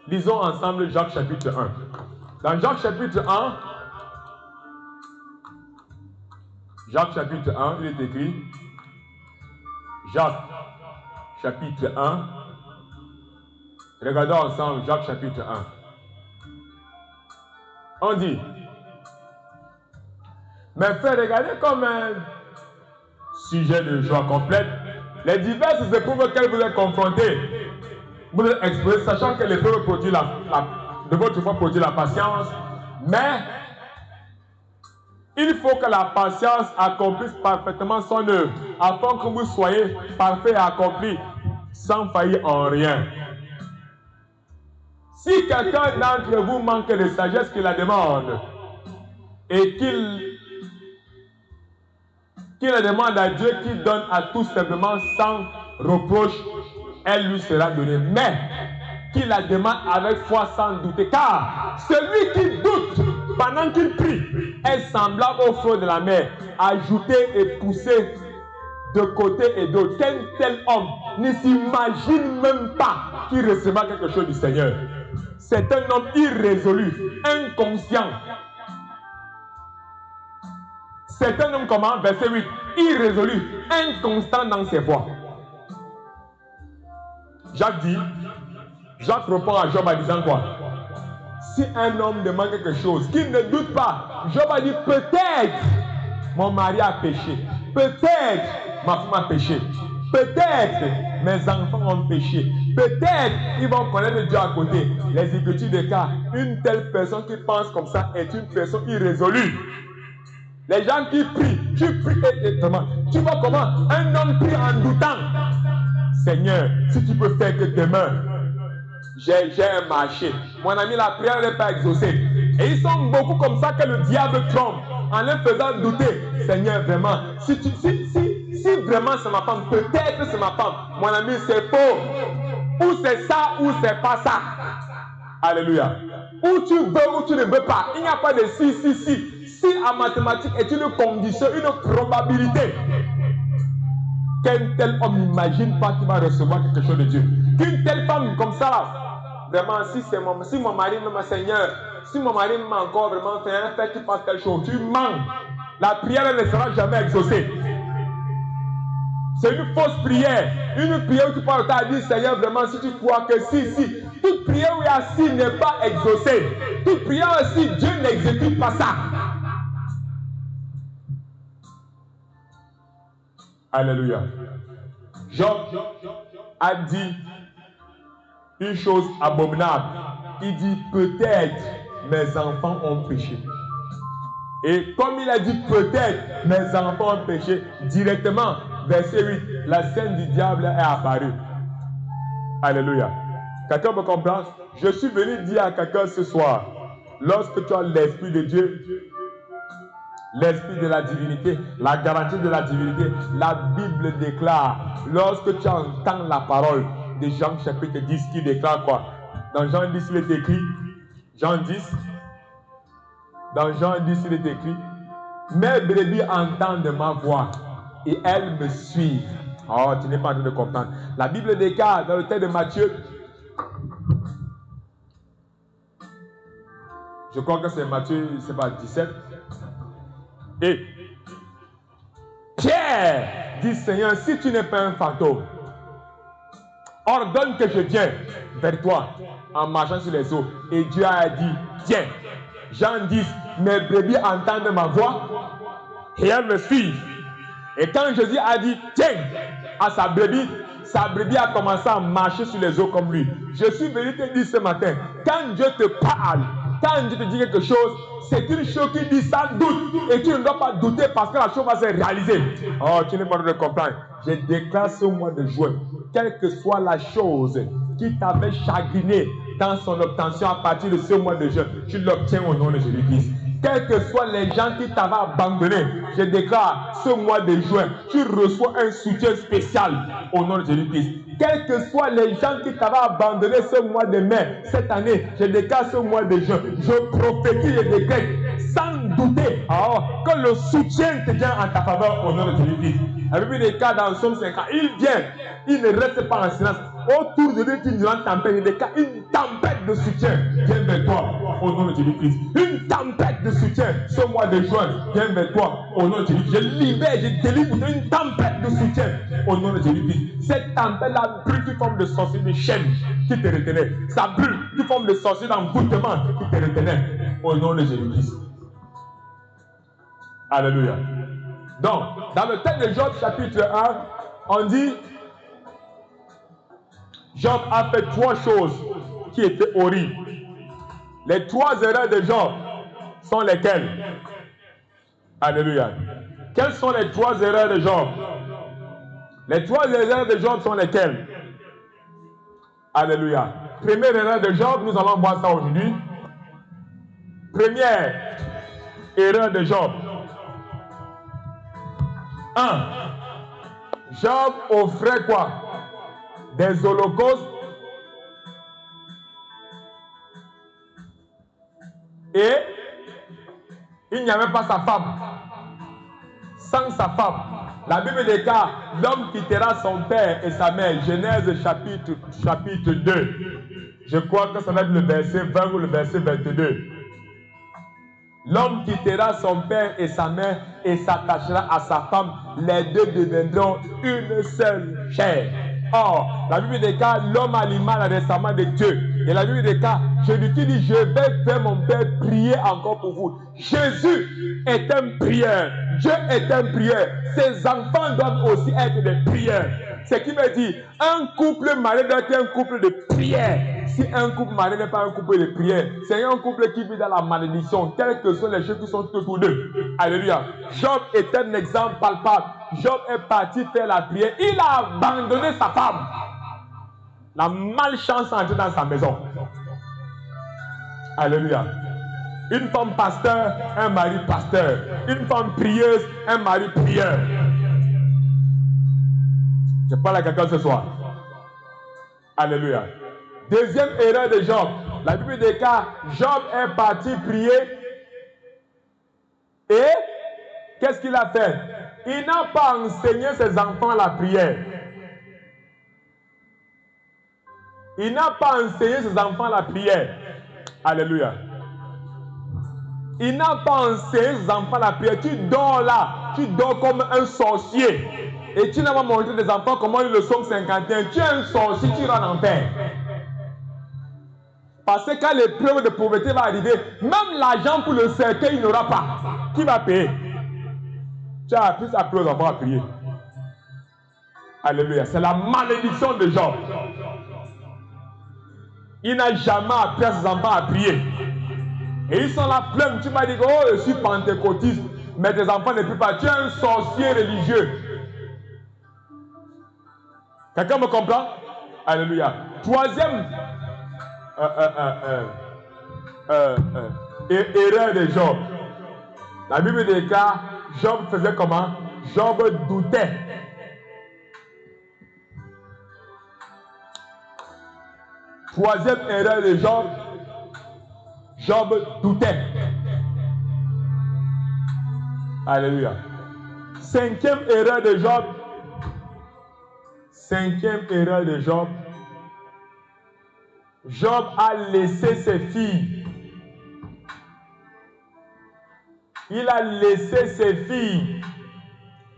A: Lisons ensemble Jacques chapitre 1. Dans Jacques chapitre 1, il est écrit, Jacques chapitre 1. Regardons ensemble Jacques chapitre 1. On dit, mais frère, regardez comme un sujet de joie complète les diverses épreuves auxquelles vous êtes confrontés. Vous êtes exposés, sachant que l'épreuve produit de votre foi produit la patience, mais il faut que la patience accomplisse parfaitement son œuvre, afin que vous soyez parfaits et accomplis, sans faillir en rien. Si quelqu'un d'entre vous manque de sagesse qu'il la demande, et qu'il la demande à Dieu, qui donne à tous simplement sans reproche, elle lui sera donnée. Mais qu'il la demande avec foi sans douter. Car celui qui doute pendant qu'il prie est semblable au flot de la mer, ajouté et poussé de côté et d'autre. Qu'un tel homme ne s'imagine même pas qu'il recevra quelque chose du Seigneur. C'est un homme irrésolu, inconscient. C'est un homme comment? Verset 8. Irrésolu, inconstant dans ses voies. Jacques répond à Job en disant quoi? Si un homme demande quelque chose, qu'il ne doute pas. Job a dit, peut-être mon mari a péché. Peut-être ma femme a péché. Peut-être mes enfants ont péché. Peut-être ils vont connaître Dieu à côté. Les écritures de cas, une telle personne qui pense comme ça est une personne irrésolue. Les gens qui prient, tu pries exactement. Tu vois comment un homme prie en doutant. Seigneur, si tu peux faire que demain, j'ai un marché. Mon ami, la prière n'est pas exaucée. Et ils sont beaucoup comme ça que le diable trompe en les faisant douter. Seigneur, vraiment, si vraiment c'est ma femme, peut-être c'est ma femme. Mon ami, c'est faux. Ou c'est ça, ou c'est pas ça. Alléluia. Ou tu veux, ou tu ne veux pas. Il n'y a pas de si. Si en mathématiques est une condition, une probabilité. Qu'un tel homme n'imagine pas qu'il va recevoir quelque chose de Dieu. Qu'une telle femme comme ça, là, vraiment, si mon mari me Seigneur, si mon mari m'a encore vraiment fait qu'il fasse quelque chose, tu mens. La prière ne sera jamais exaucée. C'est une fausse prière. Une prière où tu parles à dire, Seigneur, vraiment, si tu crois que si, toute prière où il est assis n'est pas exaucée. Toute prière aussi, Dieu n'exécute pas ça. Alléluia. Job a dit une chose abominable. Il dit peut-être mes enfants ont péché. Et comme il a dit peut-être mes enfants ont péché, directement, verset 8, la scène du diable est apparue. Alléluia. Quelqu'un me comprend? Je suis venu dire à quelqu'un ce soir, lorsque tu as l'Esprit de Dieu, l'Esprit de la divinité, la garantie de la divinité, la Bible déclare, lorsque tu entends la parole de Jean chapitre 10 qui déclare quoi? Dans Jean 10, il est écrit, Jean 10, dans Jean 10, il est écrit, mes brebis entendent ma voix et elles me suivent. Oh, tu n'es pas en train de comprendre. La Bible déclare dans le texte de Matthieu, je crois que c'est Matthieu, c'est pas 17. Et Pierre dit, Seigneur, si tu n'es pas un fantôme, ordonne que je vienne vers toi en marchant sur les eaux. Et Dieu a dit, tiens. Jean 10, mes brebis entendent ma voix et elles me suivent. Et quand Jésus a dit, tiens, à sa brebis a commencé à marcher sur les eaux comme lui. Je suis venu te dire ce matin, quand Dieu te parle, quand Dieu te dit quelque chose, c'est une chose qui dit sans doute. Et tu ne dois pas douter parce que la chose va se réaliser. Oh, tu n'es pas en train de comprendre. Je déclare ce mois de juin, quelle que soit la chose qui t'avait chagriné dans son obtention à partir de ce mois de juin, tu l'obtiens au nom de Jésus-Christ. Quels que soient les gens qui t'avaient abandonné, je déclare ce mois de juin, tu reçois un soutien spécial au nom de Jésus-Christ. Quels que soient les gens qui t'avaient abandonné ce mois de mai, cette année, je déclare ce mois de juin, je prophétise et déclare sans douter que le soutien te vient en ta faveur au nom de Jésus-Christ. La Bible déclare dans Somme 50, il vient, il ne reste pas en silence. Autour de lui, une grande tempête, il déclare une tempête de soutien vient vers toi au nom de Jésus-Christ. Une tempête de soutien ce mois de juin vient vers toi au nom de Jésus-Christ. Je libère, je délivre une tempête de soutien au nom de Jésus-Christ. Cette tempête-là brûle sous forme de sorcier de chaîne qui te retenait. Ça brûle sous forme de sorcier d'envoûtement qui te retenait au nom de Jésus-Christ. Alléluia. Donc, dans le texte de Job chapitre 1, on dit Job a fait 3 choses qui étaient horribles. Les 3 erreurs de Job sont lesquelles? Alléluia. Quelles sont les 3 erreurs de Job? Les 3 erreurs de Job sont lesquelles? Alléluia. Première erreur de Job, nous allons voir ça aujourd'hui. Première erreur de Job. 1. Job offrait quoi? Des holocaustes et il n'y avait pas sa femme. Sans sa femme, la Bible déclare l'homme quittera son père et sa mère. Genèse chapitre 2. Je crois que ça va être le verset 20 ou le verset 22. L'homme quittera son père et sa mère et s'attachera à sa femme. Les deux deviendront une seule chair. Or, la Bible déclare l'homme a l'image récemment de Dieu. Et la Bible déclare, Jésus-Christ dit, je vais faire mon Père prier encore pour vous. Jésus est un prieur. Dieu est un prieur. Ses enfants doivent aussi être des prieurs. Ce qui veut dire, un couple marié doit être un couple de prière. Si un couple marié n'est pas un couple de prière, c'est un couple qui vit dans la malédiction, quelles que soient les choses qui sont autour d'eux. Alléluia. Job est un exemple palpable. Job est parti faire la prière. Il a abandonné sa femme. La malchance est entrée dans sa maison. Alléluia. Une femme pasteur, un mari pasteur. Une femme prieuse, un mari prieur. Je parle à quelqu'un ce soir. Alléluia. Deuxième erreur de Job. La Bible déclare, Job est parti prier. Et qu'est-ce qu'il a fait? Il n'a pas enseigné ses enfants la prière. Il n'a pas enseigné ses enfants la prière. Alléluia. Il n'a pas enseigné ses enfants la prière. Tu dors là. Tu dors comme un sorcier. Et tu n'as pas montré tes enfants comment le psaume 51. Tu es un sorcier, tu iras en enfer. Parce que quand l'épreuve de pauvreté va arriver, même l'argent pour le cercueil, il n'aura pas. Qui va payer? Tu as appris aux enfants à prier. Alléluia. C'est la malédiction de Job. Il n'a jamais appris à ses enfants à prier. Et ils sont là pleins. Tu m'as dit, oh, je suis pentecôtiste, mais tes enfants ne prient pas. Tu es un sorcier religieux. Quelqu'un me comprend? Alléluia. Troisième erreur de Job. La Bible déclare, Job faisait comment? Job doutait. Troisième erreur de Job, Job doutait. Alléluia. Cinquième erreur de Job. Cinquième erreur de Job. Job a laissé ses filles. Il a laissé ses filles.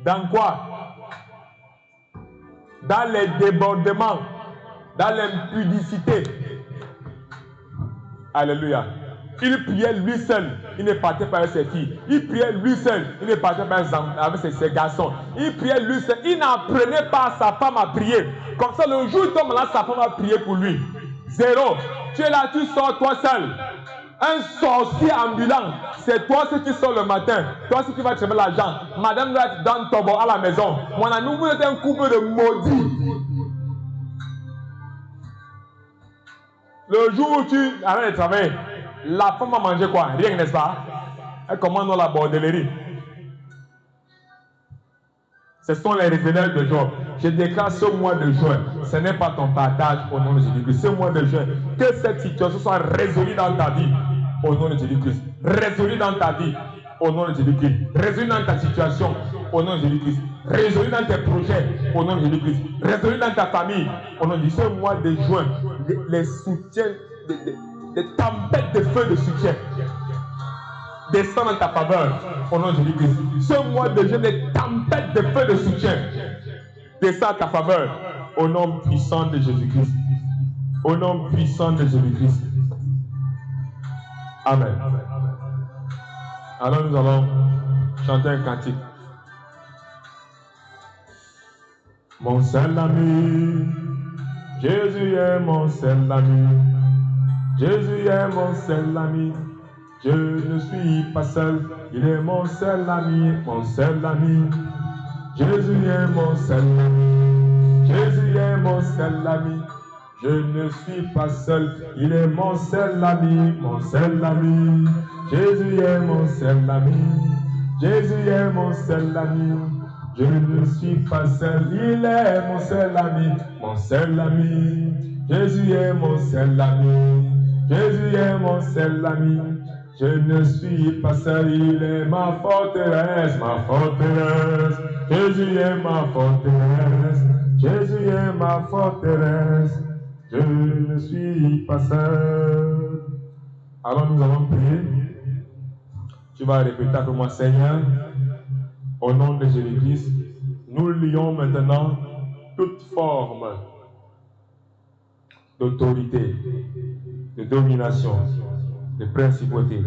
A: Dans quoi? Dans les débordements. Dans l'impudicité. Alléluia. Il priait lui seul. Il ne partait pas avec ses filles. Il priait lui seul. Il ne partait pas avec ses garçons. Il priait lui seul. Il n'apprenait pas à sa femme à prier. Comme ça, le jour où il tombe là, sa femme va prier pour lui. Zéro. Tu es là, tu sors toi seul. Un sorcier ambulant. C'est toi ce qui sort le matin. Toi ce qui va chercher l'argent. Madame doit être dans ton à la maison. Mon ami, vous êtes un couple de maudits. Le jour où tu arrêtes de travailler, la femme va manger quoi? Rien, n'est-ce pas? Elle commande dans la bordellerie. Ce sont les révélations de Job. Je déclare ce mois de juin, ce n'est pas ton partage au nom de Jésus-Christ. Ce mois de juin, que cette situation soit résolue dans ta vie au nom de Jésus-Christ. Résolue dans ta vie au nom de Jésus-Christ. Résolue dans ta situation au nom de Jésus-Christ. Résolue dans tes projets au nom de Jésus-Christ. Résolue dans ta famille au nom de Jésus. Ce mois de juin, les soutiens, des tempêtes de feu de soutien descendent en ta faveur au nom de Jésus-Christ. Ce mois de juin, des tempêtes de feu de soutien descendent en ta faveur au nom puissant de Jésus-Christ. Au nom puissant de Jésus-Christ. Amen. Alors nous allons chanter un cantique. Mon seul ami, Jésus est mon seul ami. Jésus est mon seul ami. Je ne suis pas seul, il est mon seul ami, mon seul ami. Jésus est mon seul ami. Jésus est mon seul ami. Je ne suis pas seul, il est mon seul ami, mon seul ami. Jésus est mon seul ami. Jésus est mon seul ami. Je ne suis pas seul, il est mon seul ami, mon seul ami. Jésus est mon seul ami. Jésus est mon seul ami. Je ne suis pas seul, il est ma forteresse, ma forteresse. Jésus est ma forteresse. Jésus est ma forteresse. Je ne suis pas seul. Alors nous allons prier. Tu vas répéter avec moi, Seigneur, au nom de Jésus-Christ, nous lions maintenant toute forme d'autorité, de domination, de principauté,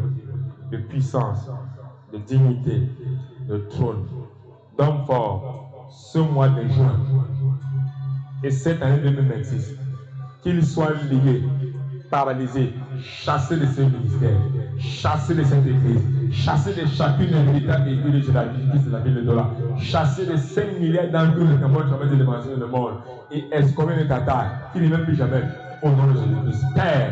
A: de puissance, de dignité, de trône, d'homme fort, ce mois de juin et cette année 2026, qu'ils soient liés, paralysés, chassés de ce ministère, chassés de cette église, chassés de chacune des véritables églises de la ville de Dola, chassés de 5 milliards d'entre le Cambodge, jamais de l'évangile du monde, et escommer le Qatar, qui n'est même plus jamais, au nom de Jésus-Christ. Père,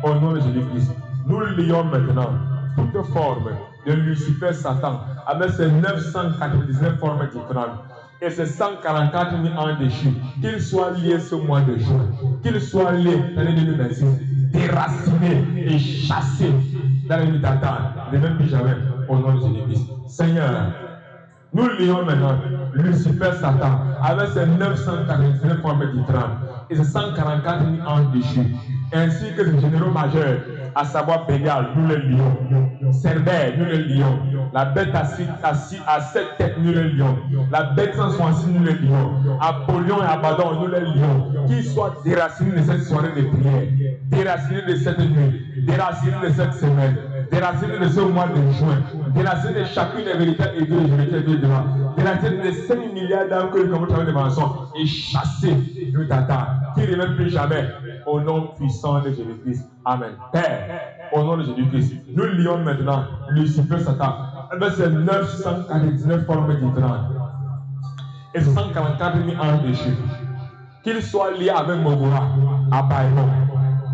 A: au nom de Jésus-Christ, nous lions maintenant toute forme de Lucifer Satan avec ses 999 formes différentes et ses 144 000 ans déchus, qu'ils soient liés ce mois de juin, qu'ils soient liés dans l'année 2026, déracinés et chassés dans les nuits d'attente, ne même plus jamais au nom de Jésus-Christ. Seigneur, nous lions maintenant Lucifer Satan avec ses 999 formes différentes. et ses 144 000 anges déchus, ainsi que les généraux majeurs, à savoir Bégal, nous les lions, Cerbère, nous les lions, la bête à 7 têtes, nous les lions, la bête sans soin-ci, nous les lions, Apollyon et Abaddon, nous les lions, qu'ils soient déracinés de cette soirée de prière, déracinés de cette nuit, déracinés de cette semaine, déracinés de ce mois de juin, déracinés de chacune des véritables et de vérités de demain, déracinés de 5 milliards d'âmes que nous commençons à travailler de mensonges et chassés de Tata, qui ne reviennent plus jamais, au nom puissant de Jésus-Christ. Amen. Père, au nom de Jésus-Christ, nous lions maintenant Lucifer, Satan, avec ses 999 formes différentes et 144 000 anges déchus, qu'ils soient liés avec Mogora, Abaïmon,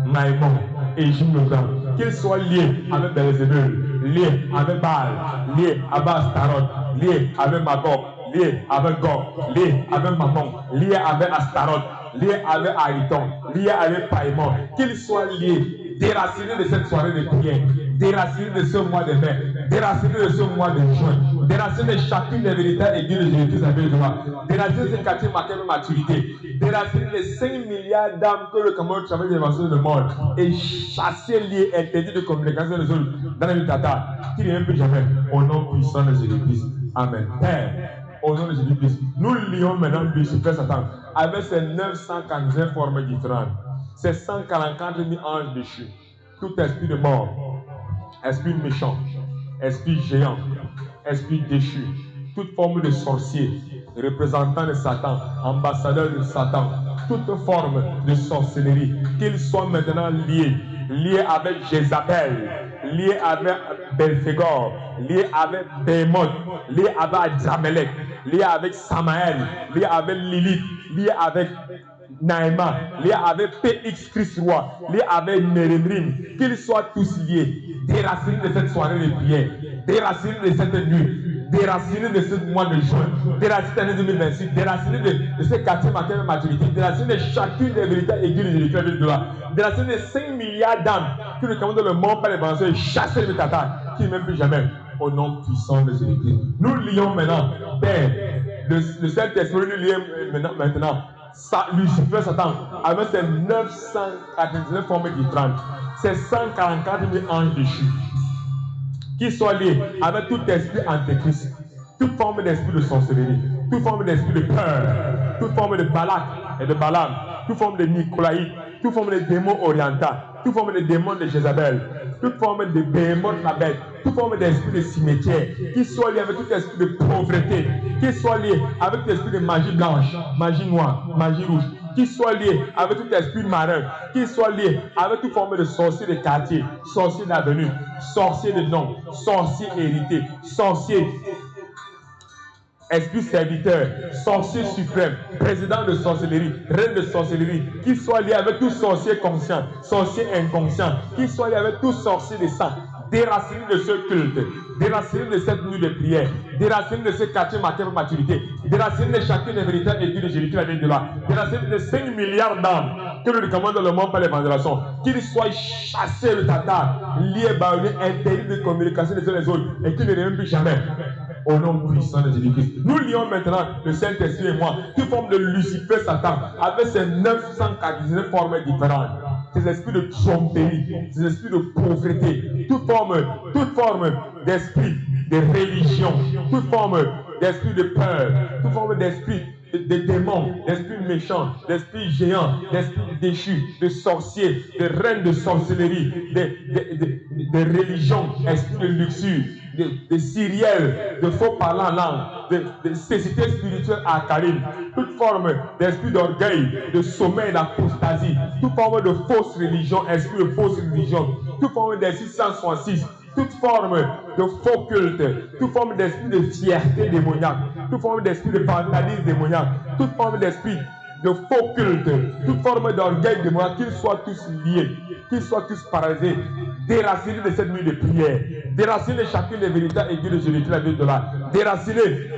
A: Maïmon et Jimlogan, qu'ils soient liés avec Belzébul, liés avec Baal, liés avec Astaroth, liés avec Magog, liés avec Gog, liés avec Mammon, liés avec Astaroth, liés avec Ariton, liés avec Païmon, qu'ils soient liés, déracinés de cette soirée de prière, déracinés de ce mois de mai, déracinés de ce mois de juin, déracinés de chacune des véritables églises de Jésus-Christ avec le droit, déracinés de ce quartier marqué de maturité, déracinés de 5 milliards d'âmes que le Cameroun travaille d'évasion de mort, et chassés, liés, interdits de communication des autres dans les Tata, qui ne viennent plus jamais, au nom puissant de Jésus-Christ. Amen. Père, au nom de Jésus-Christ, nous lions maintenant Lucifer Satan avec ses 949 formes différentes, ces 144 000 anges déchus, tout esprit de mort, esprit méchant, esprit géant, esprit déchu, toute forme de sorcier, représentant de Satan, ambassadeur de Satan, toute forme de sorcellerie, qu'ils soient maintenant liés avec Jézabel, liés avec Belphégor, liés avec Béhémoth, liés avec Adjamelech, liés avec Samaël, liés avec Lilith, liés avec Naïma, liés avec PX Christ Roi, liés avec Mérénrim, qu'ils soient tous liés, déracinés de cette soirée de prière, déracinés de cette nuit, déracinés de ce mois de juin, déracinés de l'année 2026, déracinés de ce quartier marqué de maturité, déracinés de chacune des véritables églises de l'éclat de loi, déracinés de 5 milliards d'âmes que le Cameroun dans le monde par les penseurs et chassés de Tata, qui ne m'aiment plus jamais, au nom puissant de Jésus-Christ. Nous lions maintenant, Père, le Saint-Esprit, nous lions maintenant, Lucifer, Satan, avec ses 999 formes différentes, ses 144 000 anges déchus, qui soient liés avec tout esprit antéchrist, toute forme d'esprit de sorcellerie, toute forme d'esprit de peur, toute forme de Balak et de Balaam, toute forme de Nicolaïde, toute forme de démon oriental, toute forme de démon de Jézabel, toute forme de Béhémoth la bête, toute forme d'esprit de cimetière, qui soit lié avec tout esprit de pauvreté, qui soit lié avec tout esprit de magie blanche, magie noire, magie rouge, qui soit lié avec tout esprit marin, qui soit lié avec toute forme de sorcier de quartier, sorcier d'avenue, sorcier de nom, sorcier hérité, sorcier esprit serviteur, sorcier suprême, président de sorcellerie, reine de sorcellerie, qui soit lié avec tout sorcier conscient, sorcier inconscient, qui soit lié avec tout sorcier de sang, déraciné de ce culte, déraciné de cette nuit de prière, déraciné de ce quartier marqué de maturité, déraciné de chacune des véritables églises de Jésus-Christ avec de là, déraciné de 5 milliards d'âmes que nous recommandons dans le monde par l'évangélisation, qu'ils soient chassés de Tata, liés, baoulés, interdits de communication les uns les autres, et qu'ils ne reviennent plus jamais. Au nom puissant de Jésus-Christ. Nous lions maintenant le Saint-Esprit et moi, toute forme de Lucifer, Satan, avec ses 949 formes différentes. Ces esprits de tromperie, ces esprits de pauvreté, toute forme d'esprit de religion, toute forme d'esprit de peur, toute forme d'esprit de démons, d'esprits méchants, d'esprits géants, d'esprits déchus, de sorciers, de reines de sorcellerie, de religion, esprits de luxure, de syriels, de faux parlants en langue, de cécité spirituelle alcaline, toute forme d'esprit d'orgueil, de sommeil, d'apostasie, toute forme de fausse religion, esprit de fausse religion, toute forme d'esprit 166, toute forme de faux culte, toute forme d'esprit de fierté démoniaque, toute forme d'esprit de vandalisme démoniaque, toute forme d'esprit de faux culte, toute forme d'orgueil démoniaque, qu'ils soient tous liés, qu'ils soient tous paralysés, déracinés de cette nuit de prière, déracinés de chacune des véritables églises de Jésus-Christ, la ville de là, déracinés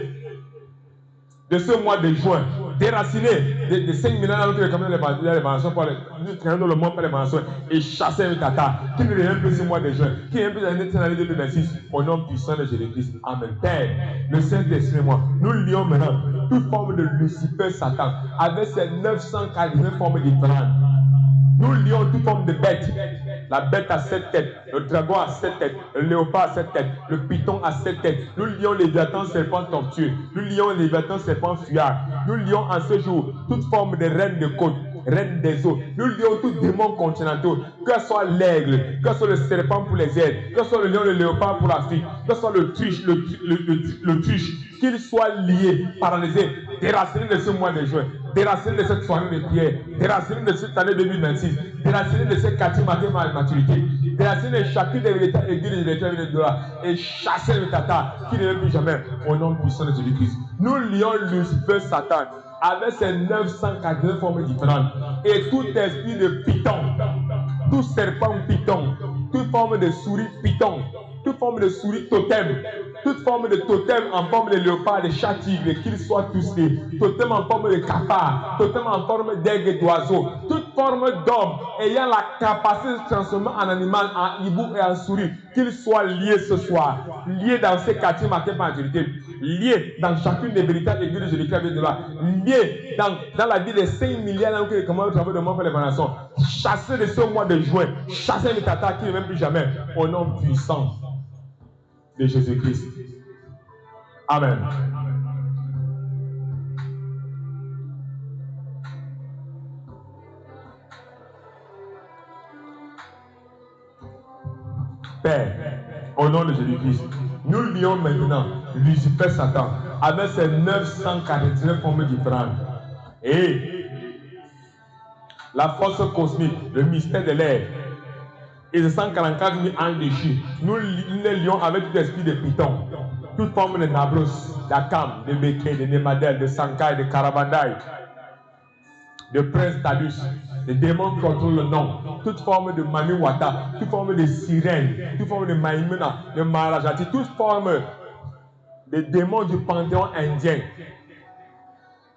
A: de ce mois de juin, déracinés de 5 millions d'années que les camions les mensonges pour nous dans le monde par les mensonges et chasser un tata qui ne reviennent plus ce mois de juin, qui ne reviennent plus l'année 2026 au nom puissant de Jésus-Christ. Amen. Père, le Saint-Esprit et moi, nous lions maintenant toute forme de Lucifer, Satan, avec ses 949 formes différentes. Nous lions toute forme de bête. La bête a 7 têtes, le dragon a 7 têtes, le léopard a 7 têtes, le python a 7 têtes. Nous lions les léviathans, serpents tortueux. Nous lions les léviathans, serpents fuyards. Nous lions en ce jour toute forme de reine de côte, reine des eaux. Nous lions tous démons continentaux, que ce soit l'aigle, que ce soit le serpent pour les aides, que ce soit le lion, le léopard pour l'Afrique, que ce soit le truche, le truche, qu'ils soient liés, paralysés, déracinés de ce mois de juin, déracinés de cette soirée de prière, déracinés de cette année 2026, déracinés de cette quartier maturité, déracinés de chacune des véritables églises de dollars et chasser le tata qui ne veut plus jamais au nom puissant de Jésus-Christ. Nous lions Lucifer, Satan, avec ses 949 formes différentes et tout esprit de python, tout serpent python, toute forme de souris python, toute forme de souris totem, toute forme de totem en forme de léopard, de chat tigre, qu'ils soient tous les totem en forme de cafard, totem en forme d'aigle et d'oiseau, toute forme d'homme ayant la capacité de se transformer en animal, en hibou et en souris, qu'ils soient liés ce soir, liés dans ces quartiers marqués par l'autorité, liés dans chacune des véritables églises de Jésus-Christ de là, liés dans la vie des 5 milliards d'années que les commandements travaillent de moi pour les nations, chassés de ce mois de juin, chassés de tata qui ne même plus jamais, au nom puissant de Jésus-Christ. Amen. Père, au nom de Jésus-Christ, nous lions maintenant Lucifer, Satan, avec ses 949 formes différentes. Et la force cosmique, le mystère de l'air, et les 144 000 anges déchus, nous les lions avec tout esprit de python, toute forme de Nabrus, d'Akam, de Béké, de Nemadel, de Sankai, de Karabandai, de Prince Talus, de démons qui contrôlent le nom, toute forme de Mamiwata, toute forme de sirène, toute forme de Maïmuna, de Maharajati, toute forme de démons du panthéon indien,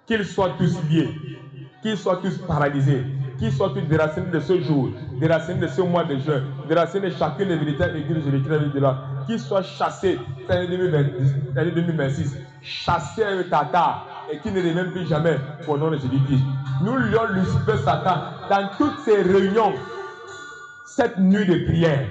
A: qu'ils soient tous liés, qu'ils soient tous paralysés, qu'ils soient tous déracinés de ce jour, déracinés de ce mois de juin, déracinés de chacune des véritables églises de là, qu'ils soient chassés l'année 2026, chassés avec Tata et qui ne reviennent plus jamais au nom de Jésus-Christ. Nous lions Lucifer, Satan dans toutes ces réunions, cette nuit de prière.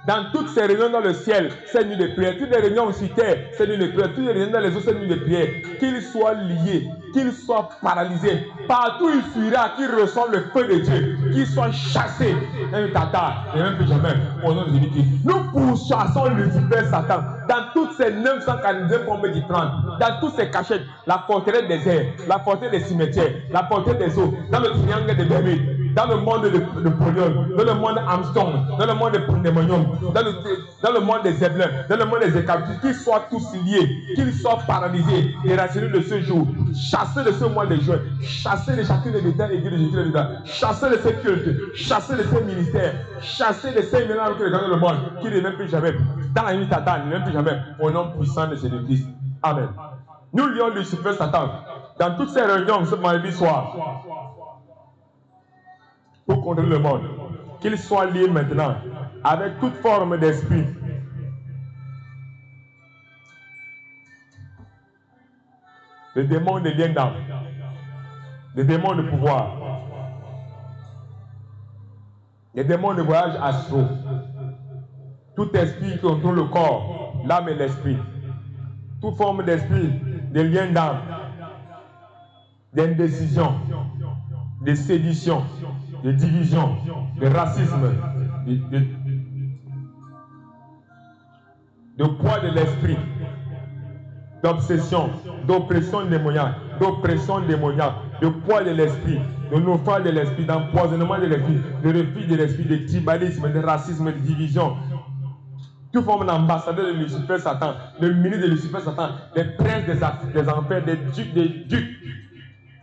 A: Dans toutes ces réunions dans le ciel, cette nuit de prière, toutes les réunions sur terre, cette nuit de prière, toutes les réunions dans les eaux, cette nuit de prière, qu'ils soient liés, qu'ils soient paralysés, partout il fuira, qu'ils reçoivent le feu de Dieu, qu'ils soient chassés, même tata, et même plus jamais, au nom de Jésus-Christ. Nous pourchassons Lucifer, Satan, dans toutes ces 942 formes différentes, dans tous ces cachettes, la forteresse des airs, la forteresse des cimetières, la forteresse des eaux, dans le triangle des Bermudes, dans le monde de Polion, dans le monde Armstrong, dans le monde de Pandémonium, dans le monde des Zébulons, dans le monde des Écaptus, qu'ils soient tous liés, qu'ils soient paralysés, déracinés de ce jour, chassés de ce mois de juin, chassés de chacune des détails églises de Jésus, chassés de ces cultes, chassés de ces ministères, chassés de ces mélanges que les gens dans le monde, qui ne viennent plus jamais, dans la nuit Satan, ne viennent plus jamais, au nom puissant de Jésus-Christ. Amen. Nous lions Lucifer, Satan, dans toutes ces réunions ce mardi soir, pour contrôler le monde, qu'il soit lié maintenant avec toute forme d'esprit. Les démons de lien d'âme, les démons de pouvoir, les démons de voyage astro, tout esprit qui contrôle le corps, l'âme et l'esprit, toute forme d'esprit, de lien d'âme, d'indécision, de sédition, de division, de racisme, de poids de l'esprit, d'obsession, d'oppression démoniaque, de poids de l'esprit, de naufrage de l'esprit, d'empoisonnement de l'esprit, de refus de l'esprit, de tribalisme, de racisme, de division. Toute forme d'ambassadeur de Lucifer Satan, de ministre de Lucifer Satan, des princes des enfers, des ducs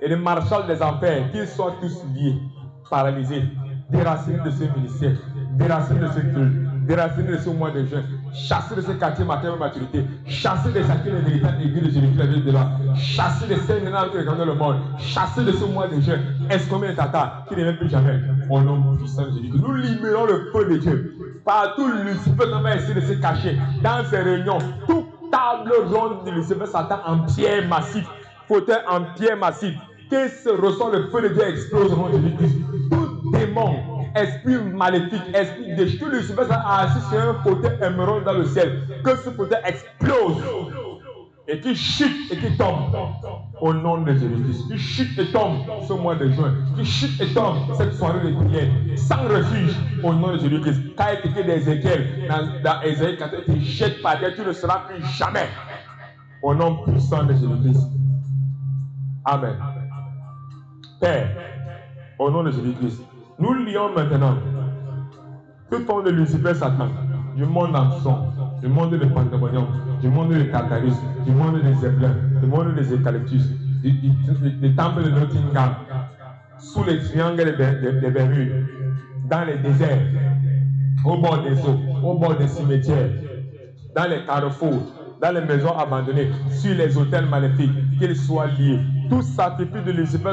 A: et des marshals des enfers, qu'ils soient tous liés, paralysés, déracinés de ce ministère, déracinés de ce culte, déracinés de ce mois de juin, chassés de ce quartier matériel maturité, chassés de chacune des véritables églises de Jésus-Christ de là, chassés de ces ménages qui regardent le monde, chassés de ce mois de juin, escomés de tata, qui ne viennent plus jamais, au nom puissant de Jésus-Christ. Nous libérons le feu de Dieu. Partout, Lucifer va essayer de se cacher dans ces réunions. Tout table ronde de Lucifer Satan en pierre massive, fauteuil en pierre massive, que se ressort le feu de Dieu explose au nom de Jésus-Christ. Tout démon, esprit maléfique, esprit déchu, Lucifer Satan a assis sur un fauteuil émeraude dans le ciel, que ce fauteuil explose et qui chute et qui tombe au nom de Jésus-Christ. Qui chute et tombe ce mois de juin. Qui chute et tombe cette soirée de prière. Sans refuge au nom de Jésus-Christ. Quand il était d'Ézéchiel, dans Ésaïe 4, tu jettes par terre, tu ne seras plus jamais. Au nom puissant de Jésus-Christ. Amen. Père, au nom de Jésus-Christ, nous lions maintenant toute forme de Lucifer Satan, du monde en son, du monde de Pandémonium, du monde de Tartarus, du monde des Zeppelins, du monde des Eucalyptus, du temple de Nottingham, sous les triangles des Bermudes, dans les déserts, au bord des eaux, au bord des cimetières, dans les carrefours, dans les maisons abandonnées, sur les hôtels maléfiques, qu'ils soient liés. Tout sacrifice de Lucifer,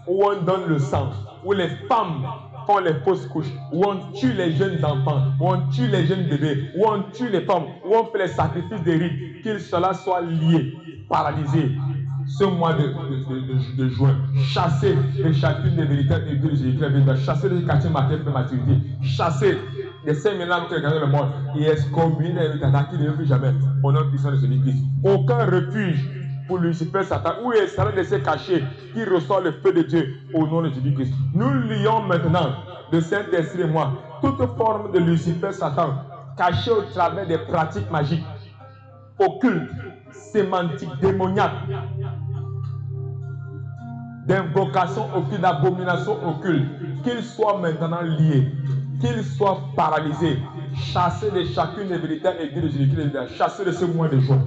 A: où on donne le sang, où les femmes font les fausses couches, où on tue les jeunes enfants, où on tue les jeunes bébés, où on tue les femmes, où on fait les sacrifices des rites, qu'ils soient liés, paralysés. Ce mois de juin, chasser de chacune des véritables églises de Jésus-Christ, chasser les quartiers matériels de maturité, chasser les 5 000 âmes qui regardent le monde et excommunier les attaques qui ne plus jamais au nom puissant de Jésus-Christ. Aucun refuge pour Lucifer Satan, où il s'arrête de se cacher, qui ressort le feu de Dieu au nom de Jésus-Christ. Nous lions maintenant, de Saint-Esprit et moi, toute forme de Lucifer Satan, cachée au travers des pratiques magiques, occultes, sémantiques, démoniaques, d'invocations occultes, d'abominations occultes, qu'ils soient maintenant liés, qu'ils soient paralysés, chassés de chacune des véritables églises de Jésus-Christ, chassés de ce mois de juin.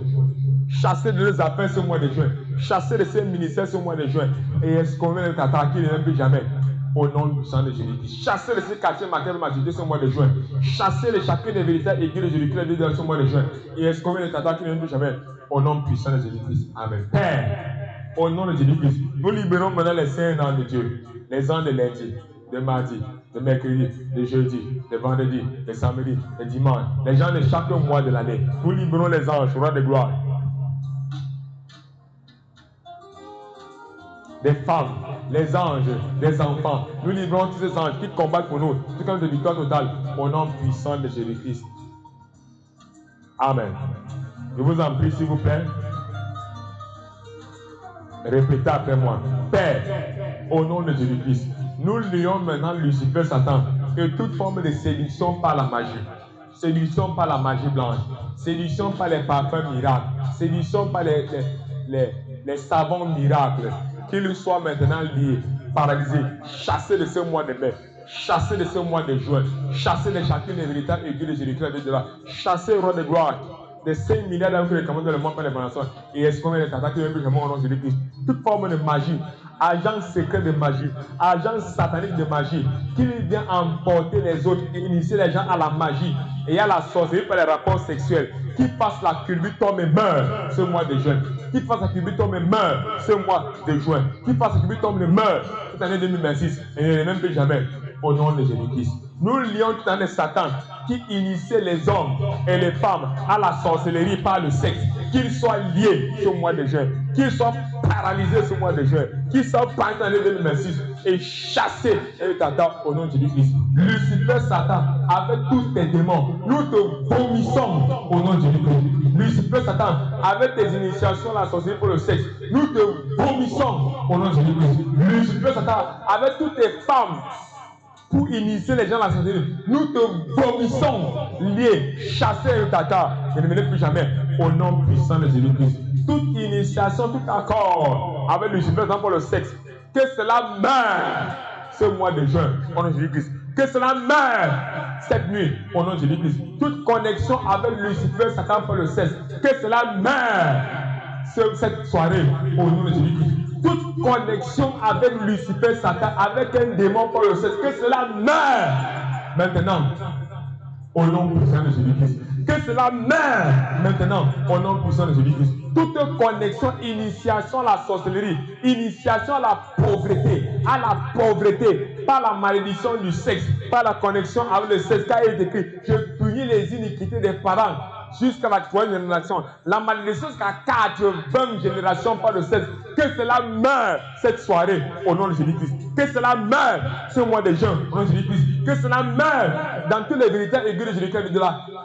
A: Chasser de leurs affaires ce mois de juin, chasser de ces ministères ce mois de juin, et excommunier les Tatars qui ne viennent plus jamais, au nom du sang de Jésus-Christ. Chasser de ces quartiers matériels de maturité ce mois de juin, chasser de chacune des véritables églises de Jésus-Christ ce mois de juin, et excommunier les Tatars qui ne viennent plus jamais, au nom puissant de Jésus-Christ. Amen. Père, au nom de Jésus-Christ, nous libérons maintenant les saints noms de Dieu, les ans de lundi, de mardi, de mercredi, de jeudi, de vendredi, de samedi, de dimanche, les gens de chaque mois de l'année. Nous libérons les anges, roi de gloire. Des femmes, les anges, des enfants. Nous livrons tous ces anges qui combattent pour nous, tout comme de victoire totale, au nom puissant de Jésus-Christ. Amen. Je vous en prie, s'il vous plaît. Répétez après moi. Père, au nom de Jésus-Christ, nous lions maintenant Lucifer Satan et toute forme de séduction par la magie. Séduction par la magie blanche. Séduction par les parfums miracles. Séduction par les savons miracles. Qu'ils soient maintenant liés, paralysés, chassés de ce mois de mai, chassés de ce mois de juin, chassés de chacune des véritables églises de Jésus-Christ de là, chassés roi de gloire, des 5 milliards d'âmes que les commandent dans le monde par les formations, et excommunier les attaques qui ne plus jamais au nom de Jésus-Christ. Toute forme de magie, agent secret de magie, agent satanique de magie, qui vient emporter les autres et initier les gens à la magie et à la sorcellerie par les rapports sexuels, qui fasse la culbute tombe et meurt ce mois de juin, qui fasse la culbute tombe et meurt ce mois de juin, qui fasse la culbute tombe et meurt cette année 2026 et ne même plus jamais au nom de Jésus-Christ. Nous lions tout en Satan qui initiait les hommes et les femmes à la sorcellerie par le sexe, qu'ils soient liés ce mois de juin, qu'ils soient paralysés ce mois de juin, qu'ils soient partis en l'année 2026 et chassés et Satan au nom de Jésus-Christ. Lucifer Satan, avec tous tes démons, nous te vomissons au nom de Jésus-Christ. Lucifer Satan, avec tes initiations à la sorcellerie pour le sexe, nous te vomissons au nom de Jésus-Christ. Lucifer Satan, avec toutes tes femmes pour initier les gens à la sorcellerie, nous te vomissons, liés, chassés et Tata, et ne venez plus jamais au nom puissant de Jésus-Christ. Toute initiation, tout accord avec Lucifer pour le sexe, que cela meure ce mois de juin au nom de Jésus-Christ. Que cela meure cette nuit au nom de Jésus-Christ. Toute connexion avec Lucifer, Satan pour le sexe, que cela meure cette soirée au nom de Jésus-Christ. Toute connexion avec Lucifer, Satan, avec un démon pour le sexe, que cela meure maintenant au nom puissant de Jésus-Christ. Que cela meure maintenant au nom puissant de Jésus-Christ. Toute connexion, initiation à la sorcellerie, initiation à la pauvreté, par la malédiction du sexe, par la connexion avec le sexe, car il est écrit, je punis les iniquités des parents jusqu'à la 3e génération. La malédiction jusqu'à 80 générations par le 16. Que cela meure cette soirée au nom de Jésus-Christ. Que cela meure ce mois de juin au nom de Jésus-Christ. Que cela meure dans tous les véritables églises de Jésus-Christ.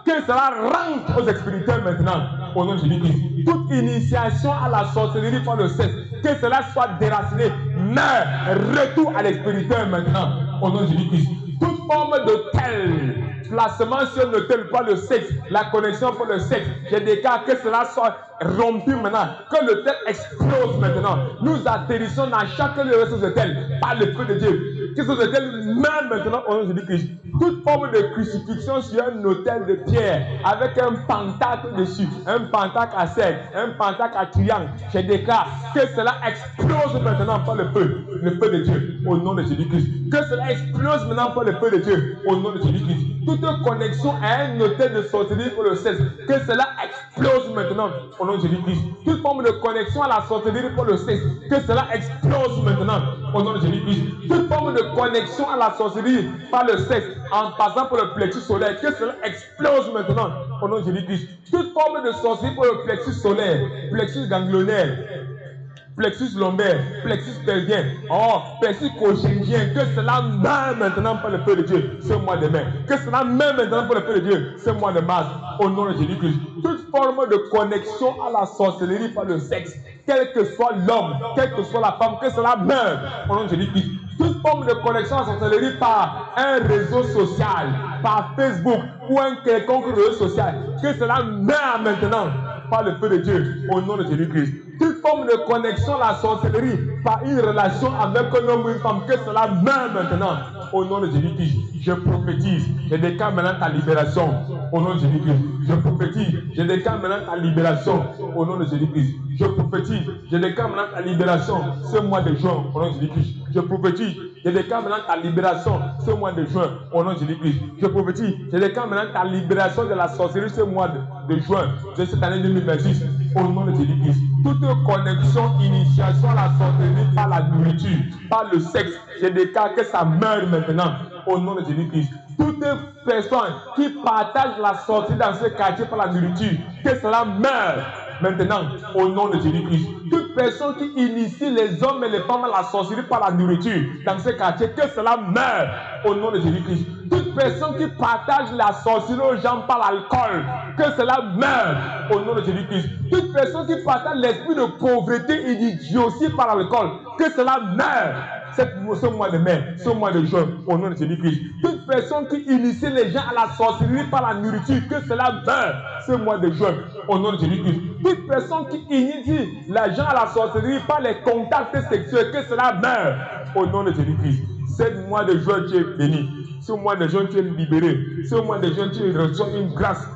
A: Que cela rentre aux expériteurs maintenant au nom de Jésus-Christ. Toute initiation à la sorcellerie par le 16. Que cela soit déraciné. Meurt. Retour à l'expériteur maintenant au nom de Jésus-Christ. Toute forme de tel placement sur le tel par le sexe, la connexion pour le sexe, je déclare que cela soit rompu maintenant, que le tel explose maintenant. Nous atterrissons dans chaque lieu de tel par le feu de Dieu. Que ce tel meurt maintenant au nom de Jésus-Christ. Toute forme de crucifixion sur un autel de pierre avec un pentacle dessus, un pentacle à cercle, un pentacle à triangle, je déclare que cela explose maintenant par le feu de Dieu au nom de Jésus-Christ. Que cela explose maintenant par le feu de Dieu au nom de Jésus-Christ. Toute connexion à un hôtel de sorcellerie pour le 16, que cela explose maintenant au nom de Jésus-Christ. Toute forme de connexion à la sorcellerie pour le 16, que cela explose maintenant au nom de Jésus-Christ. Toute forme de connexion à la sorcellerie par le 16, en passant pour le plexus solaire, que cela explose maintenant au nom de Jésus-Christ. Toute forme de sorcellerie pour le plexus solaire, plexus ganglionnaire, plexus lombaire, plexus pelvien, plexus coccyngien, que cela meurt maintenant par le feu de Dieu ce mois de mai. Que cela meurt maintenant par le feu de Dieu ce mois de mars, au nom de Jésus-Christ. Toute forme de connexion à la sorcellerie par le sexe, quel que soit l'homme, quelle que soit la femme, que cela meurt au nom de Jésus-Christ. Toute forme de connexion à la sorcellerie par un réseau social, par Facebook ou un quelconque réseau social, que cela meurt maintenant par le feu de Dieu au nom de Jésus-Christ. Toute forme de connexion à la sorcellerie par une relation avec un homme ou une femme, que cela meurt maintenant au nom de Jésus-Christ. Je prophétise, je déclare maintenant ta libération au nom de Jésus-Christ. Je prophétise, je déclare maintenant ta libération au nom de Jésus-Christ. Je prophétise, je déclare maintenant ta libération ce mois de juin au nom de Jésus-Christ. Je prophétise, je déclare maintenant ta libération ce mois de juin au nom de Jésus-Christ. Je prophétise, je déclare maintenant ta libération de la sorcellerie ce mois de juin de cette année 2026 au nom de Jésus-Christ. Toute connexion, initiation à la sorcellerie par la nourriture, par le sexe, je déclare que ça meurt maintenant au nom de Jésus-Christ. Toute personne qui partage la sorcellerie dans ce quartier par la nourriture, que cela meurt maintenant au nom de Jésus-Christ. Toute personne qui initie les hommes et les femmes à la sorcellerie par la nourriture dans ce quartier, que cela meurt au nom de Jésus-Christ. Toute personne qui partage la sorcellerie aux gens par l'alcool, que cela meurt au nom de Jésus-Christ. Toute personne qui partage l'esprit de pauvreté et d'idiotie par l'alcool, que cela meurt ce mois de mai, ce mois de juin, au nom de Jésus-Christ. Toute personne qui initie les gens à la sorcellerie par la nourriture, que cela meurt ce mois de juin, au nom de Jésus-Christ. Toute personne qui initie les gens à la sorcellerie par les contacts sexuels, que cela meurt au nom de Jésus-Christ. Ce mois de juin, tu es béni. Ce mois de juin, tu es libéré. Ce mois de juin, tu reçois une grâce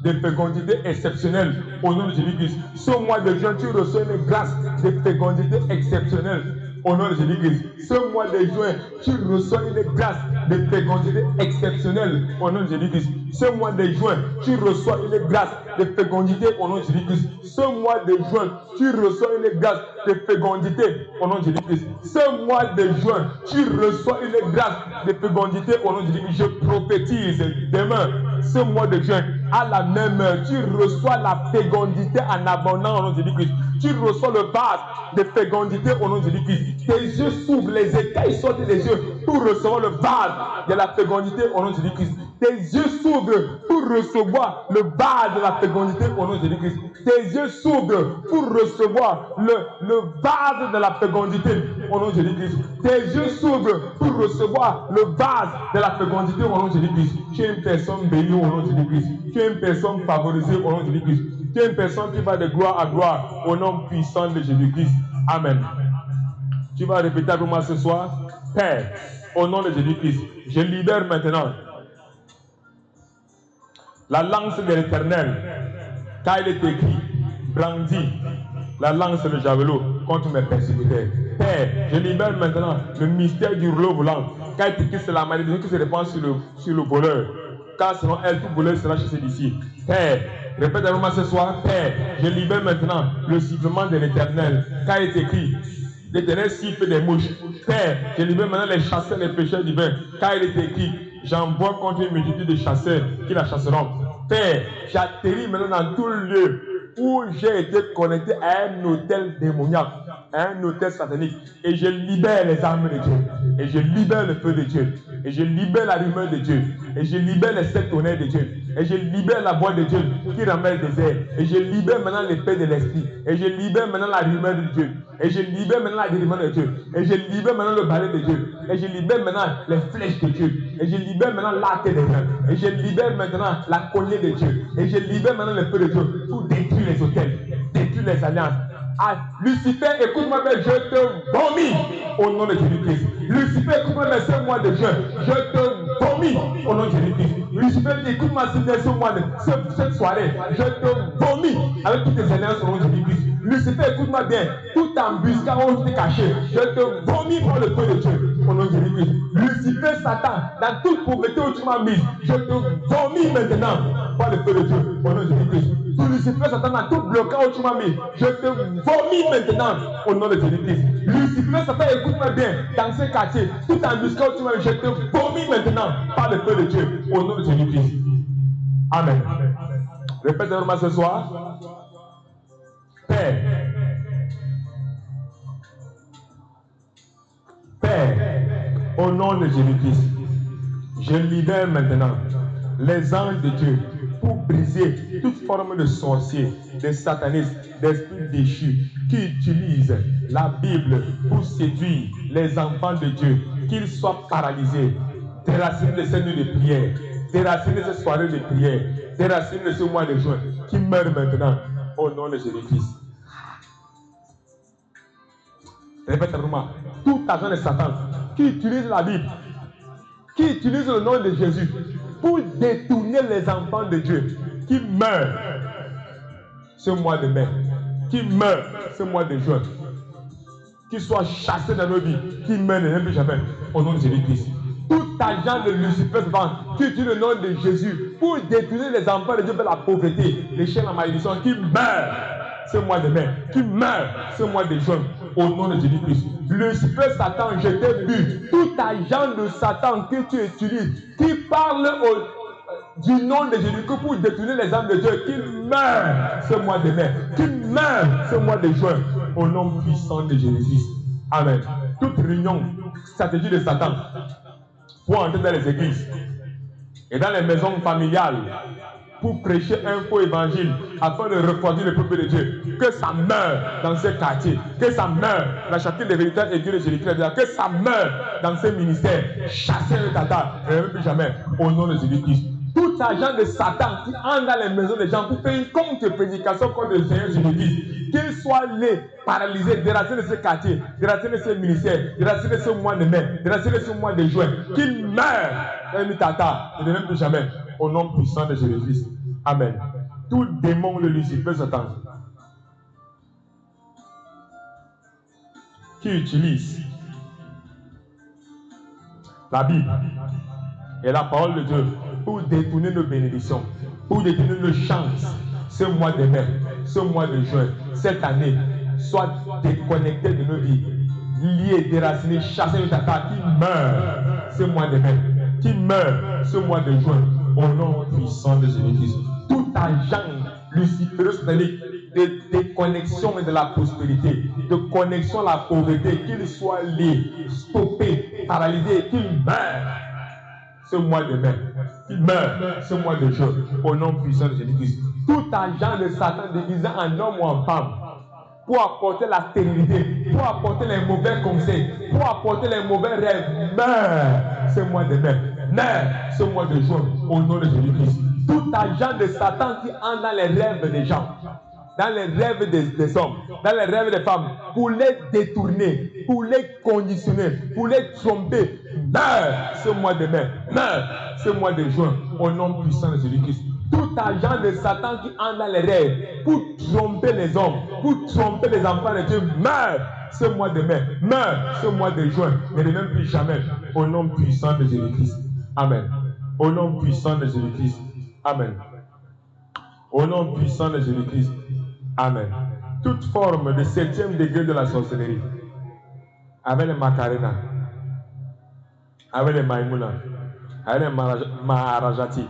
A: de fécondité exceptionnelle au nom de Jésus-Christ. Ce mois de juin, tu reçois une grâce de fécondité exceptionnelle au nom de Jésus-Christ. Ce mois de juin, tu reçois une grâce de fécondité exceptionnelle au nom de Jésus-Christ. Ce mois de juin, tu reçois une grâce de fécondité au nom de Jésus-Christ. Ce mois de juin, tu reçois une grâce de fécondité au nom de Jésus-Christ. Ce mois de juin, tu reçois une grâce de fécondité au nom de Jésus-Christ. Je prophétise demain, ce mois de juin, à la même heure, tu reçois la fécondité en abondance au nom de Jésus-Christ. Tu reçois le vase de fécondité au nom de Jésus-Christ. Tes yeux s'ouvrent, les écailles sortent des yeux pour recevoir le vase de la fécondité au nom de Jésus-Christ. Tes yeux s'ouvrent pour recevoir le vase de la fécondité au nom de Jésus-Christ. Tes yeux s'ouvrent pour recevoir le vase de la fécondité au nom de Jésus-Christ. Tes yeux s'ouvrent pour recevoir le vase de la fécondité au nom de Jésus-Christ. Tu es une personne bénie au nom de Jésus-Christ. Tu es une personne favorisée au nom de Jésus-Christ. Tu es une personne qui va de gloire à gloire au nom puissant de Jésus-Christ. Amen. Tu vas répéter avec moi ce soir. Père, au nom de Jésus-Christ, je libère maintenant la lance de l'Éternel, car il est écrit, brandis la lance de javelot contre mes persécuteurs. Père, je libère maintenant le mystère du rouleau volant, car il est écrit, c'est la malédiction qui se répand sur le voleur, car selon elle, tout voleur sera chassé d'ici. Père, répète avec moi ce soir. Père, je libère maintenant le sifflement de l'Éternel, car il est écrit, l'Éternel siffle des mouches. Père, je libère maintenant les chasseurs, les pécheurs divins, car il est écrit, j'envoie contre une multitude de chasseurs qui la chasseront. Père, j'atterris maintenant dans tout lieu où j'ai été connecté à un hôtel démoniaque, à un hôtel satanique, et je libère les armes de Dieu, et je libère le feu de Dieu, et je libère la rumeur de Dieu, et je libère les sept tonnerres de Dieu, et je libère la voix de Dieu qui ramène le désert, et je libère maintenant l'épée de l'esprit, et je libère maintenant la rumeur de Dieu, et je libère maintenant la délivrance de Dieu, et je libère maintenant le balai de Dieu, et je libère maintenant les flèches de Dieu, et je libère maintenant l'arc des reins, et je libère maintenant la cognée de Dieu, et je libère maintenant le feu de Dieu pour détruire les hôtels, détruire les alliances. Ah, Lucifer, écoute-moi bien, je te vomis au nom de Jésus-Christ. Lucifer, écoute-moi bien, ce mois de juin, je te vomis au nom de Jésus-Christ. Lucifer, écoute-moi ce mois de cette soirée, je te vomis avec toutes tes alliances au nom de Jésus-Christ. Lucifer, écoute-moi bien, tout embuscade où tu t'es caché, je te vomis par le feu de Dieu au nom de Jésus-Christ. Lucifer, Satan, dans toute pauvreté où tu m'as mise, je te vomis maintenant par le feu de Dieu au nom de Jésus-Christ. Tout Lucifer, Satan, dans tout blocage où tu m'as mis, je te vomis maintenant au nom de Jésus-Christ. Lucifer, Satan, écoute-moi bien, dans ce quartier, tout embuscade où tu m'as mis, je te vomis maintenant par le feu de Dieu au nom de Jésus-Christ. Amen. Répète vraiment ce soir. Père, Père, au nom de Jésus-Christ, je libère maintenant les anges de Dieu pour briser toute forme de sorcier, de satanisme, d'esprit déchu qui utilisent la Bible pour séduire les enfants de Dieu, qu'ils soient paralysés, déraciner de ces nuits de prière, déraciner de ces soirées de prière, déraciner de ce mois de juin, qui meurent maintenant au nom de Jésus-Christ. Répète vraiment, tout agent de Satan qui utilise la Bible, qui utilise le nom de Jésus pour détourner les enfants de Dieu, qui meurent ce mois de mai, qui meurent ce mois de juin, qui soient chassés dans nos vies, qui meurent ne plus jamais au nom de Jésus-Christ. Tout agent de Lucifer qui utilise le nom de Jésus pour détourner les enfants de Dieu vers la pauvreté, les chiens, la malédiction, qui meurent ce mois de mai, qui meurent ce mois de juin, au nom de Jésus-Christ. Lucifer, Satan, je t'ai vu. Tout agent de Satan que tu utilises, qui parle du nom de Jésus-Christ pour détourner les âmes de Dieu, qui meurent ce mois de mai, qui meurent ce mois de juin, au nom puissant de Jésus-Christ. Amen. Toute réunion, stratégie de Satan, pour entrer dans les églises et dans les maisons familiales, pour prêcher un faux évangile afin de refroidir le peuple de Dieu, que ça meure dans ces quartiers, que ça meure dans chacune des véritables églises de Jésus-Christ, que ça meure dans ces ministères, chasser le Tata, et ne plus jamais, au nom de Jésus-Christ. Tout agent de Satan qui entre dans les maisons des gens pour faire une contre-prédication contre le Seigneur Jésus-Christ, qu'il soit les paralysés, déraciner de ce quartier, déraciner de ce ministère, déraciner de ce mois de mai, déraciner de ce mois de juin, qu'il meure dans le Tata, et ne même plus jamais, au nom puissant de Jésus-Christ. Amen. Tout démon de Lucifer, Satan, qui utilise la Bible et la parole de Dieu pour détourner nos bénédictions, pour détourner nos chances, ce mois de mai, ce mois de juin, cette année, soit déconnecté de nos vies, lié, déraciné, chassé de Tata, qui meurt ce mois de mai, qui meurt ce mois de juin, au nom puissant de Jésus-Christ. Tout agent luciféreux satanique de déconnexion et de la prospérité, de connexion à la pauvreté, qu'il soit lié, stoppé, paralysé, qu'il meurt ce mois de mai, qu'il meurt ce mois de juin, au nom puissant de Jésus-Christ. Tout agent de Satan déguisé en homme ou en femme, pour apporter la stérilité, pour apporter les mauvais conseils, pour apporter les mauvais rêves, meurt ce mois de mai, meurt ce mois de juin, au nom de Jésus-Christ. Tout agent de Satan qui entre dans les rêves des gens, dans les rêves des hommes, dans les rêves des femmes, pour les détourner, pour les conditionner, pour les tromper, meurt ce mois de mai, meurt ce mois de juin, au nom puissant de Jésus-Christ. Tout agent de Satan qui entre dans les rêves pour tromper les hommes, pour tromper les enfants de Dieu, meurt ce mois de mai, meurt ce mois de juin, mais ne même plus jamais, au nom puissant de Jésus-Christ. Amen. Au nom puissant de Jésus-Christ. Amen. Au nom puissant de Jésus-Christ. Amen. Toute forme de 7e degré de la sorcellerie, avec les Macarena, avec les Maïmouna, avec les Maharajati,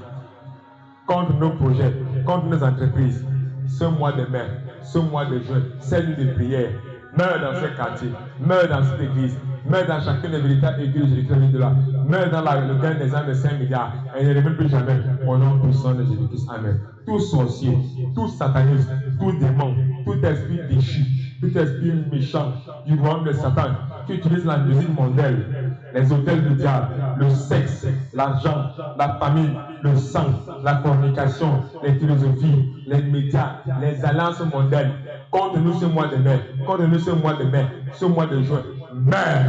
A: contre nos projets, contre nos entreprises. Ce mois de mai, ce mois de juin, cette nuit de prière, meurs dans ce quartier, meurs dans cette église, meurs dans chacune des véritables églises de là, meurs dans le gain des âmes de 5 milliards, et ne reviens plus jamais au nom puissant de Jésus-Christ. Amen. Tout sorcier, tout sataniste, tout démon, tout esprit déchu, tout esprit méchant du royaume de Satan qui utilise la musique mondaine, les hôtels du diable, le sexe, l'argent, la famille, le sang, la fornication, les philosophies, les médias, les alliances mondaines, contre nous ce mois de mai, contre nous ce mois de mai, ce mois de juin, meurs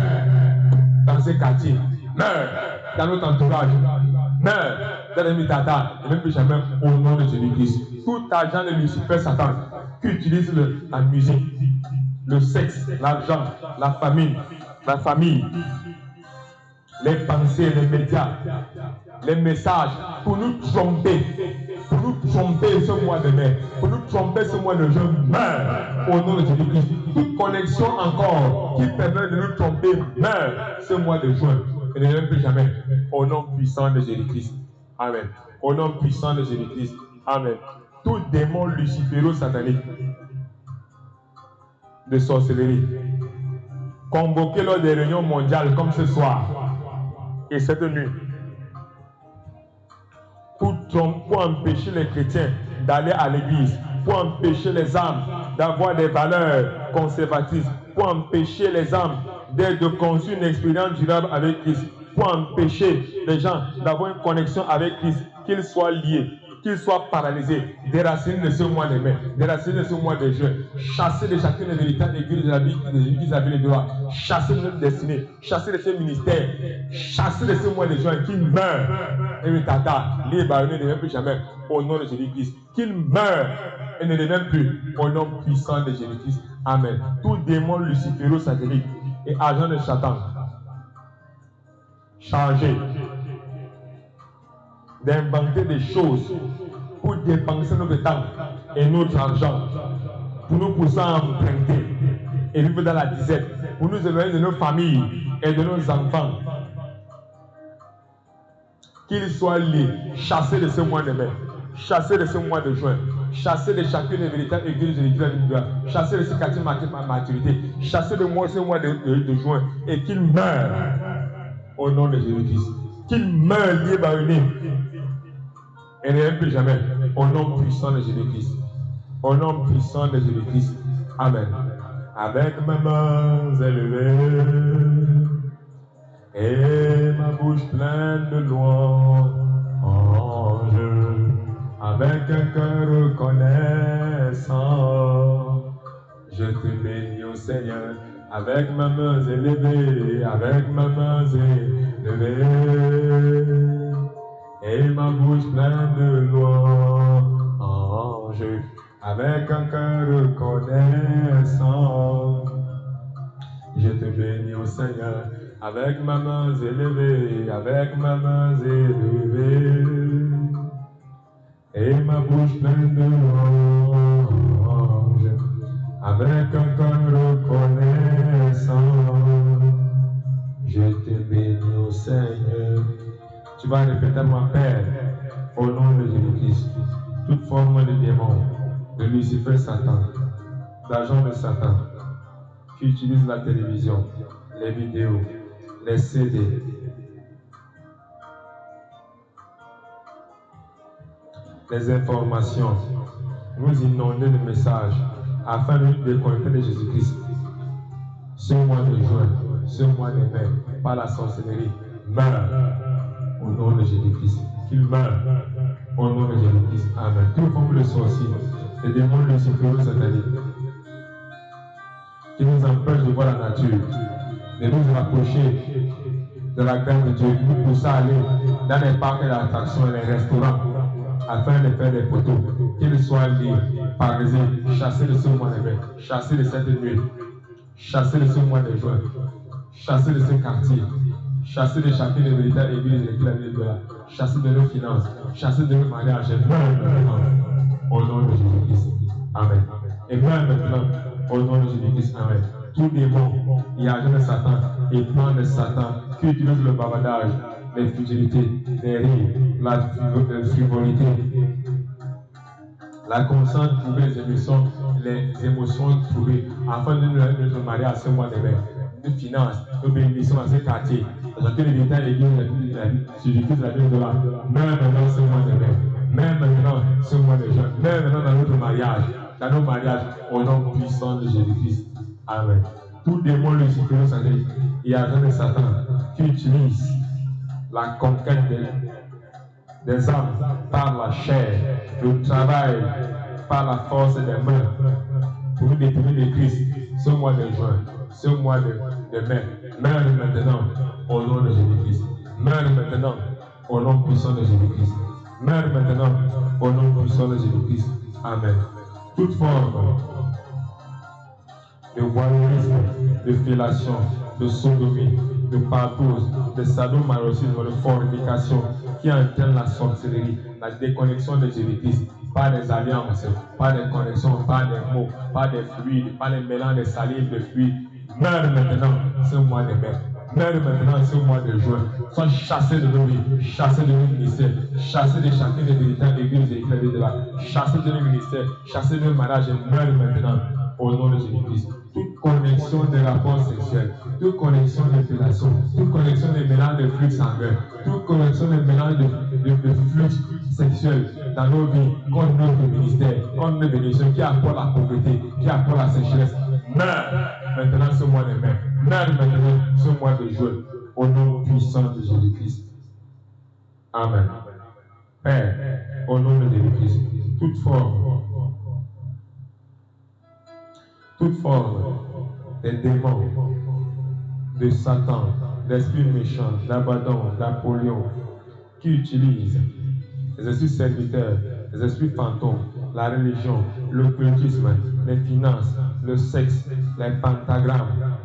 A: dans ces quartiers, meurs dans notre entourage, meurs dans les mitata, et même plus jamais au nom de Jésus-Christ. Tout agent de Lucifer Satan qui utilise la musique, le sexe, l'argent, la famille, les pensées, les médias, les messages pour nous tromper ce mois de mai, pour nous tromper ce mois de juin, meurt au nom de Jésus-Christ. Toute connexion encore qui permet de nous tromper, meurt ce mois de juin et ne plus jamais au nom puissant de Jésus-Christ. Amen. Au nom puissant de Jésus-Christ. Amen. Tout démon luciféro-satanique de sorcellerie, convoqué lors des réunions mondiales comme ce soir et cette nuit, pour empêcher les chrétiens d'aller à l'église, pour empêcher les âmes d'avoir des valeurs conservatrices, pour empêcher les âmes de construire une expérience durable avec Christ, pour empêcher les gens d'avoir une connexion avec Christ, qu'ils soient liés, qu'ils soient paralysés, déracinés de ce mois de mai, déracinés de ce mois de juin, chassés de chacune des véritables églises de la vie qui avaient les droits, chassés de notre destinée, chassés de ce ministère, chassés de ce mois de juin, qu'ils meurent. Et le tata, les baronnés ne reviennent plus jamais au nom de Jésus-Christ, qu'ils meurent et ne reviennent plus au nom puissant de Jésus-Christ. Amen. Tout démon luciféro-satanique et agent de Satan, chargé d'inventer des choses pour dépenser notre temps et notre argent, pour nous pousser à emprunter et vivre dans la disette, pour nous éloigner de nos familles et de nos enfants. Qu'ils soient liés, chassés de ce mois de mai, chassés de ce mois de juin, chassés de chacune des véritables églises de l'église de Dieu, chassés de ce quartier de maturité, chassés de ce mois de juin, et qu'ils meurent au nom de Jésus-Christ. Qu'ils meurent liés par une et ne plus jamais au nom puissant de Jésus-Christ. Au nom puissant de Jésus-Christ. Amen. Avec mes mains élevées et ma bouche pleine de louanges, avec un cœur reconnaissant, je te bénis au Seigneur. Avec mes mains élevées, avec mes mains élevées, et ma bouche pleine de louanges, avec un cœur reconnaissant, je te bénis au Seigneur. Avec mes mains élevées, avec mes mains élevées, et ma bouche pleine de louanges, avec un cœur reconnaissant, je te bénis au Seigneur. Tu vas répéter mon Père, au nom de Jésus-Christ, toute forme de démon, de Lucifer Satan, d'agent de Satan, qui utilise la télévision, les vidéos, les CD, les informations, nous inonder de messages afin de nous déconnecter de Jésus-Christ. Ce mois de juin, ce mois de mai, par la sorcellerie, meurt au nom de Jésus-Christ. Qu'il meure au nom de Jésus-Christ. Amen. Toute forme de sorcier, les démons luciféro-sataniques qui nous empêchent de voir la nature, de nous rapprocher de la grâce de Dieu, nous poussent à aller dans les parcs et les attractions et les restaurants afin de faire des photos, qu'ils soient liés, paralysés, chassés de ce mois de mai, chassés de cette nuit, chassés de ce mois de juin, chassés de ce quartier, chassés de chacune des véritables églises de la ville de là, chassés de nos finances, chassés de nos mariages, au nom de Jésus-Christ. Amen. Et meurt maintenant au nom de Jésus-Christ. Amen. Tout démon et agent de Satan et plan de Satan qui utilise le bavardage, les futilités, les rires, la frivolité, la conscience trouvée, les émotions trouvées, afin de nous marier à ce mois de mai. Nous finances, nous bénissons à ce quartier. J'entends les détails de l'église, sur l'église de la ville de là. Même maintenant, ce mois de mai. Même maintenant, ce mois de juin. Même maintenant, dans notre mariage. Dans nos mariages, au nom puissant de Jésus-Christ. Amen. Tout démon luciféreux, il y a rien de Satan qui utilise la conquête des âmes par la chair, le travail par la force des mains pour nous détourner de Christ ce mois de juin, ce mois de mai. Meurs maintenant au nom de Jésus-Christ. Meurs maintenant au nom puissant de Jésus-Christ. Meurs maintenant au nom puissant de Jésus-Christ. Amen. Toute forme de voyeurisme, de fellation, de sodomie, de partose, de sadomasochisme, de fornication qui entraîne la sorcellerie, la déconnexion de Jésus-Christ, pas des alliances, pas des connexions, pas des mots, pas des fluides, pas des mélanges de salive, de fluides. Meurs maintenant ce mois de mai. Meurs maintenant ce mois de juin. Sois chassé de nos vies, chassé de nos ministères, chassé de chacune des véritables églises et éclairées de là, chassé de nos ministères, chassé de nos mariages et meurs maintenant au nom de Jésus-Christ. Toute connexion de rapports sexuels, toute connexion de fellation, toute connexion de mélange de flux sanguins, toute connexion de mélange de flux sexuels dans nos vies, contre notre ministère, contre nos bénédictions, qui apporte la pauvreté, qui apporte la sécheresse, meurt maintenant ce mois de mai, meurt maintenant ce mois de juin, au nom puissant de Jésus-Christ. Amen. Père, au nom de Jésus-Christ, toute forme des démons, de Satan, d'esprits méchants, d'Abaddon, d'Apollyon, qui utilisent les esprits serviteurs, les esprits fantômes, la religion, l'occultisme, les finances, le sexe, les pentagrammes.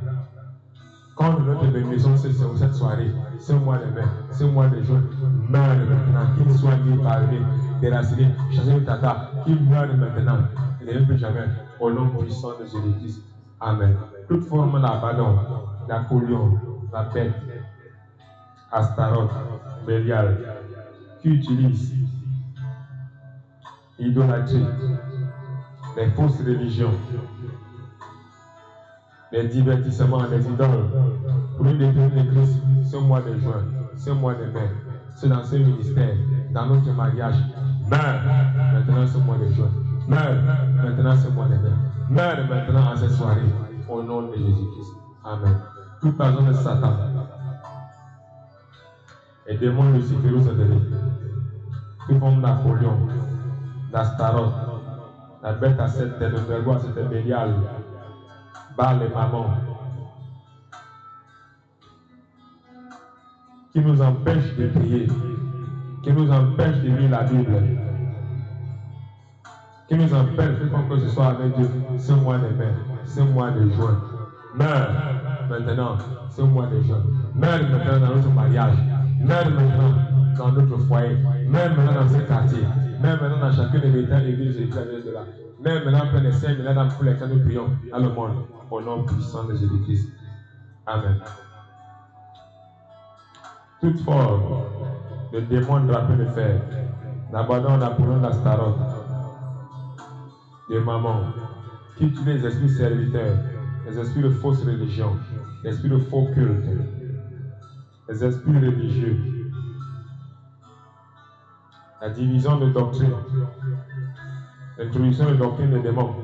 A: Quand notre bénédiction cette soirée, ce mois de mai, ce mois de juin, meurt maintenant, qu'il soit lié par lui, déraciné, chassé de tata, qu'il meurt maintenant, il ne plus jamais, au nom puissant de Jésus-Christ. Amen. Toute forme d'Abaddon, d'Apollyon, la bête, Astaroth, Bélial, qui utilise l'idolâtrie, les fausses religions, les divertissements, les idoles, pour nous détourner de Christ ce mois de juin, ce mois de mai, c'est dans ce ministère, dans notre mariage. Meurs maintenant ce mois de juin, meurs maintenant ce mois de mai, meurs maintenant en cette soirée, au nom de Jésus-Christ. Amen. Toute la zone de Satan et démons luciféreux se délivre. Toute forme d'Apollyon, d'Astaroth, la bête à cette tête, le verbe à cette Bélial, Baal et Mammon, qui nous empêche de prier, qui nous empêche de lire la Bible, qui nous empêche de faire quoi que ce soit avec Dieu ce mois de mai, ce mois de juin. Meurs maintenant ce mois de juin. Meurs maintenant dans notre mariage. Meurs maintenant dans notre foyer. Meurs maintenant dans ce quartier. Meurs maintenant dans chacune des véritables églises et églises de là. Meurs maintenant près des 5 000 ans pour lesquels nous prions dans le monde. Au nom puissant de Jésus-Christ. Amen. Toute forme de démons drapés de fer, d'Abaddon, d'Apollyon, d'Astaroth, de Mammon, qui utilise les esprits serviteurs, les esprits de fausse religion, les esprits de faux culte, les esprits religieux, la division de doctrine, l'introduction de doctrine des démons,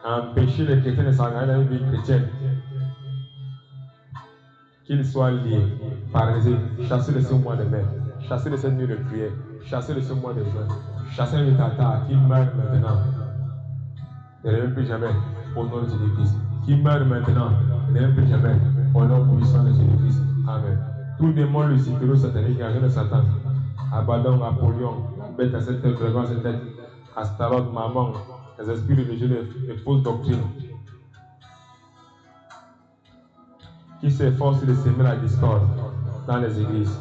A: empêcher les chrétiens de s'engager dans une vie chrétienne, qu'ils soient liés, paralysés, chassés de ce mois de mai, chassés de cette nuit de prière, chassés de ce mois de juin, chassés de Tata, qui meurent maintenant, ne reviennent plus jamais au nom de Jésus-Christ, qui meurent maintenant, ne reviennent plus jamais au nom puissant de Jésus-Christ. Amen. Tout démon luciféreux satanique qui agit de Satan, Abaddon, Apollyon, bête à cette tête, dragon à cette tête, Astaroth, Mammon, les esprits religieux de fausses doctrines, qui s'efforcent de s'aimer la discorde dans les églises,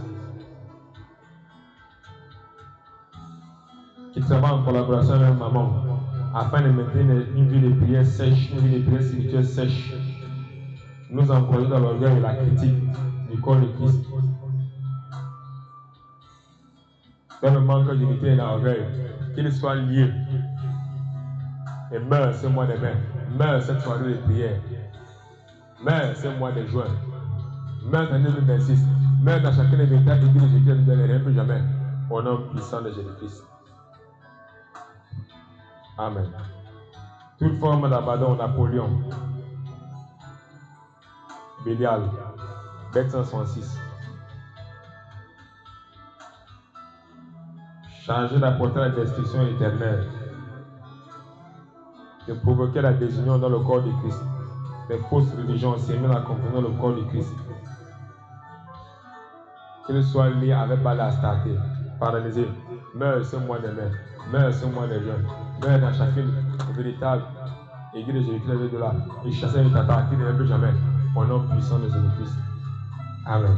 A: qui travaillent en collaboration avec Mammon afin de maintenir une vie de prière sèche, une vie de prière spirituelle sèche, nous encourageons dans l'orgueil et la critique du corps de Christ. Dans le manque d'unité et l'orgueil, qu'ils soient liés. Et meurt ce mois de mai, meurt cette soirée de prière, meurt ce mois de juin, meurt en 2026, meurt dans chacun des états et de Jésus ne rien plus jamais. Au nom puissant de Jésus-Christ. Amen. Toute forme d'abandon, Napoléon, Bélial, Bête 166. Chargé d'apporter la destruction éternelle, de provoquer la désunion dans le corps de Christ, les fausses religions s'aimer la confusion dans le corps de Christ. Qu'ils soient liés avec Balastarté, paralysés, meurent ce mois de mai, meurent ce mois de juin, meurent dans chacune véritable église de Jésus-Christ de là, et chasser les tatas qui ne viennent plus jamais, au nom puissant de Jésus-Christ. Amen.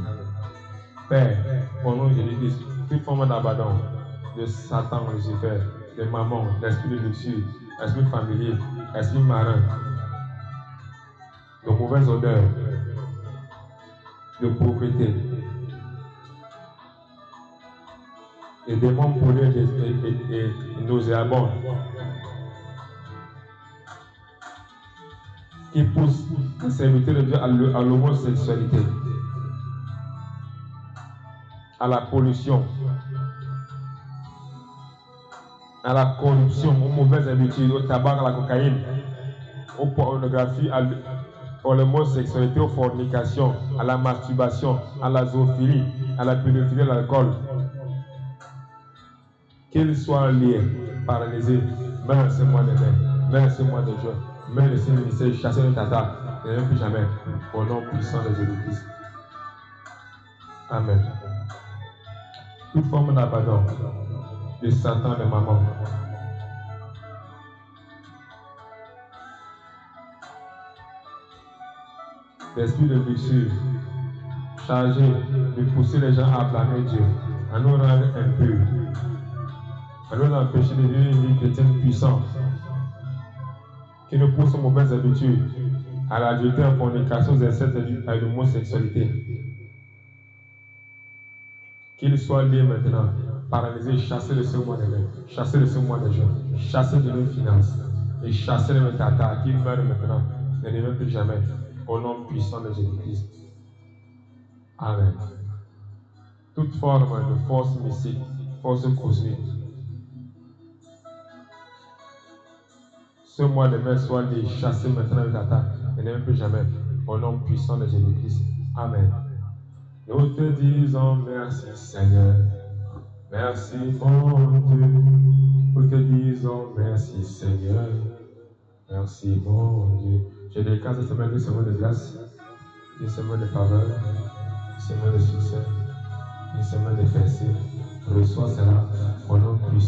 A: Père, au nom de Jésus-Christ, toute forme d'abandon, de Satan, Lucifer, de maman, d'esprit de luxure, esprit familier, esprit marin, de mauvaise odeur, de pauvreté, et démons pollués et nauséabonds qui poussent la serviteur de Dieu à l'homosexualité, à la pollution, à la corruption, aux mauvaises habitudes, au tabac, à la cocaïne, aux pornographies, à l'homosexualité, aux fornications, à la masturbation, à la zoophilie, à la pédophilie, à l'alcool. Qu'ils soient liés, paralysés, meurent ce mois de mai, meurent ce mois de juin, meurent de ces ministères, chassés de tata, et ne plus jamais, au nom puissant de Jésus-Christ. Amen. Toute forme d'abandon, de Satan, de maman, d'esprit de luxure, chargé de pousser les gens à blâmer Dieu, à nous rendre impurs, à nous empêcher de vivre une vie chrétienne puissante, qui nous pousse aux mauvaises habitudes, à l'adultère, à la fornication, aux excès, à l'homosexualité. Qu'ils soient liés maintenant, paralysés, chassés de ce mois de mai, chassés de ce mois de juin, chassés de nos finances, et chassés de nos tatas, qu'ils meurent maintenant, ne reviennent plus jamais, au nom puissant de Jésus-Christ. Amen. Toute forme de force mystique, force cosmique, ce mois de mai soit les chassés maintenant de tata, et ne plus jamais, au nom puissant de Jésus-Christ. Amen. Nous te disons merci Seigneur, merci mon Dieu. Nous te disons merci Seigneur, merci mon Dieu. Je déclare cette semaine une semaine de grâce, une semaine de faveur, une semaine de succès, une semaine de fessée. Reçois cela au nom puissant.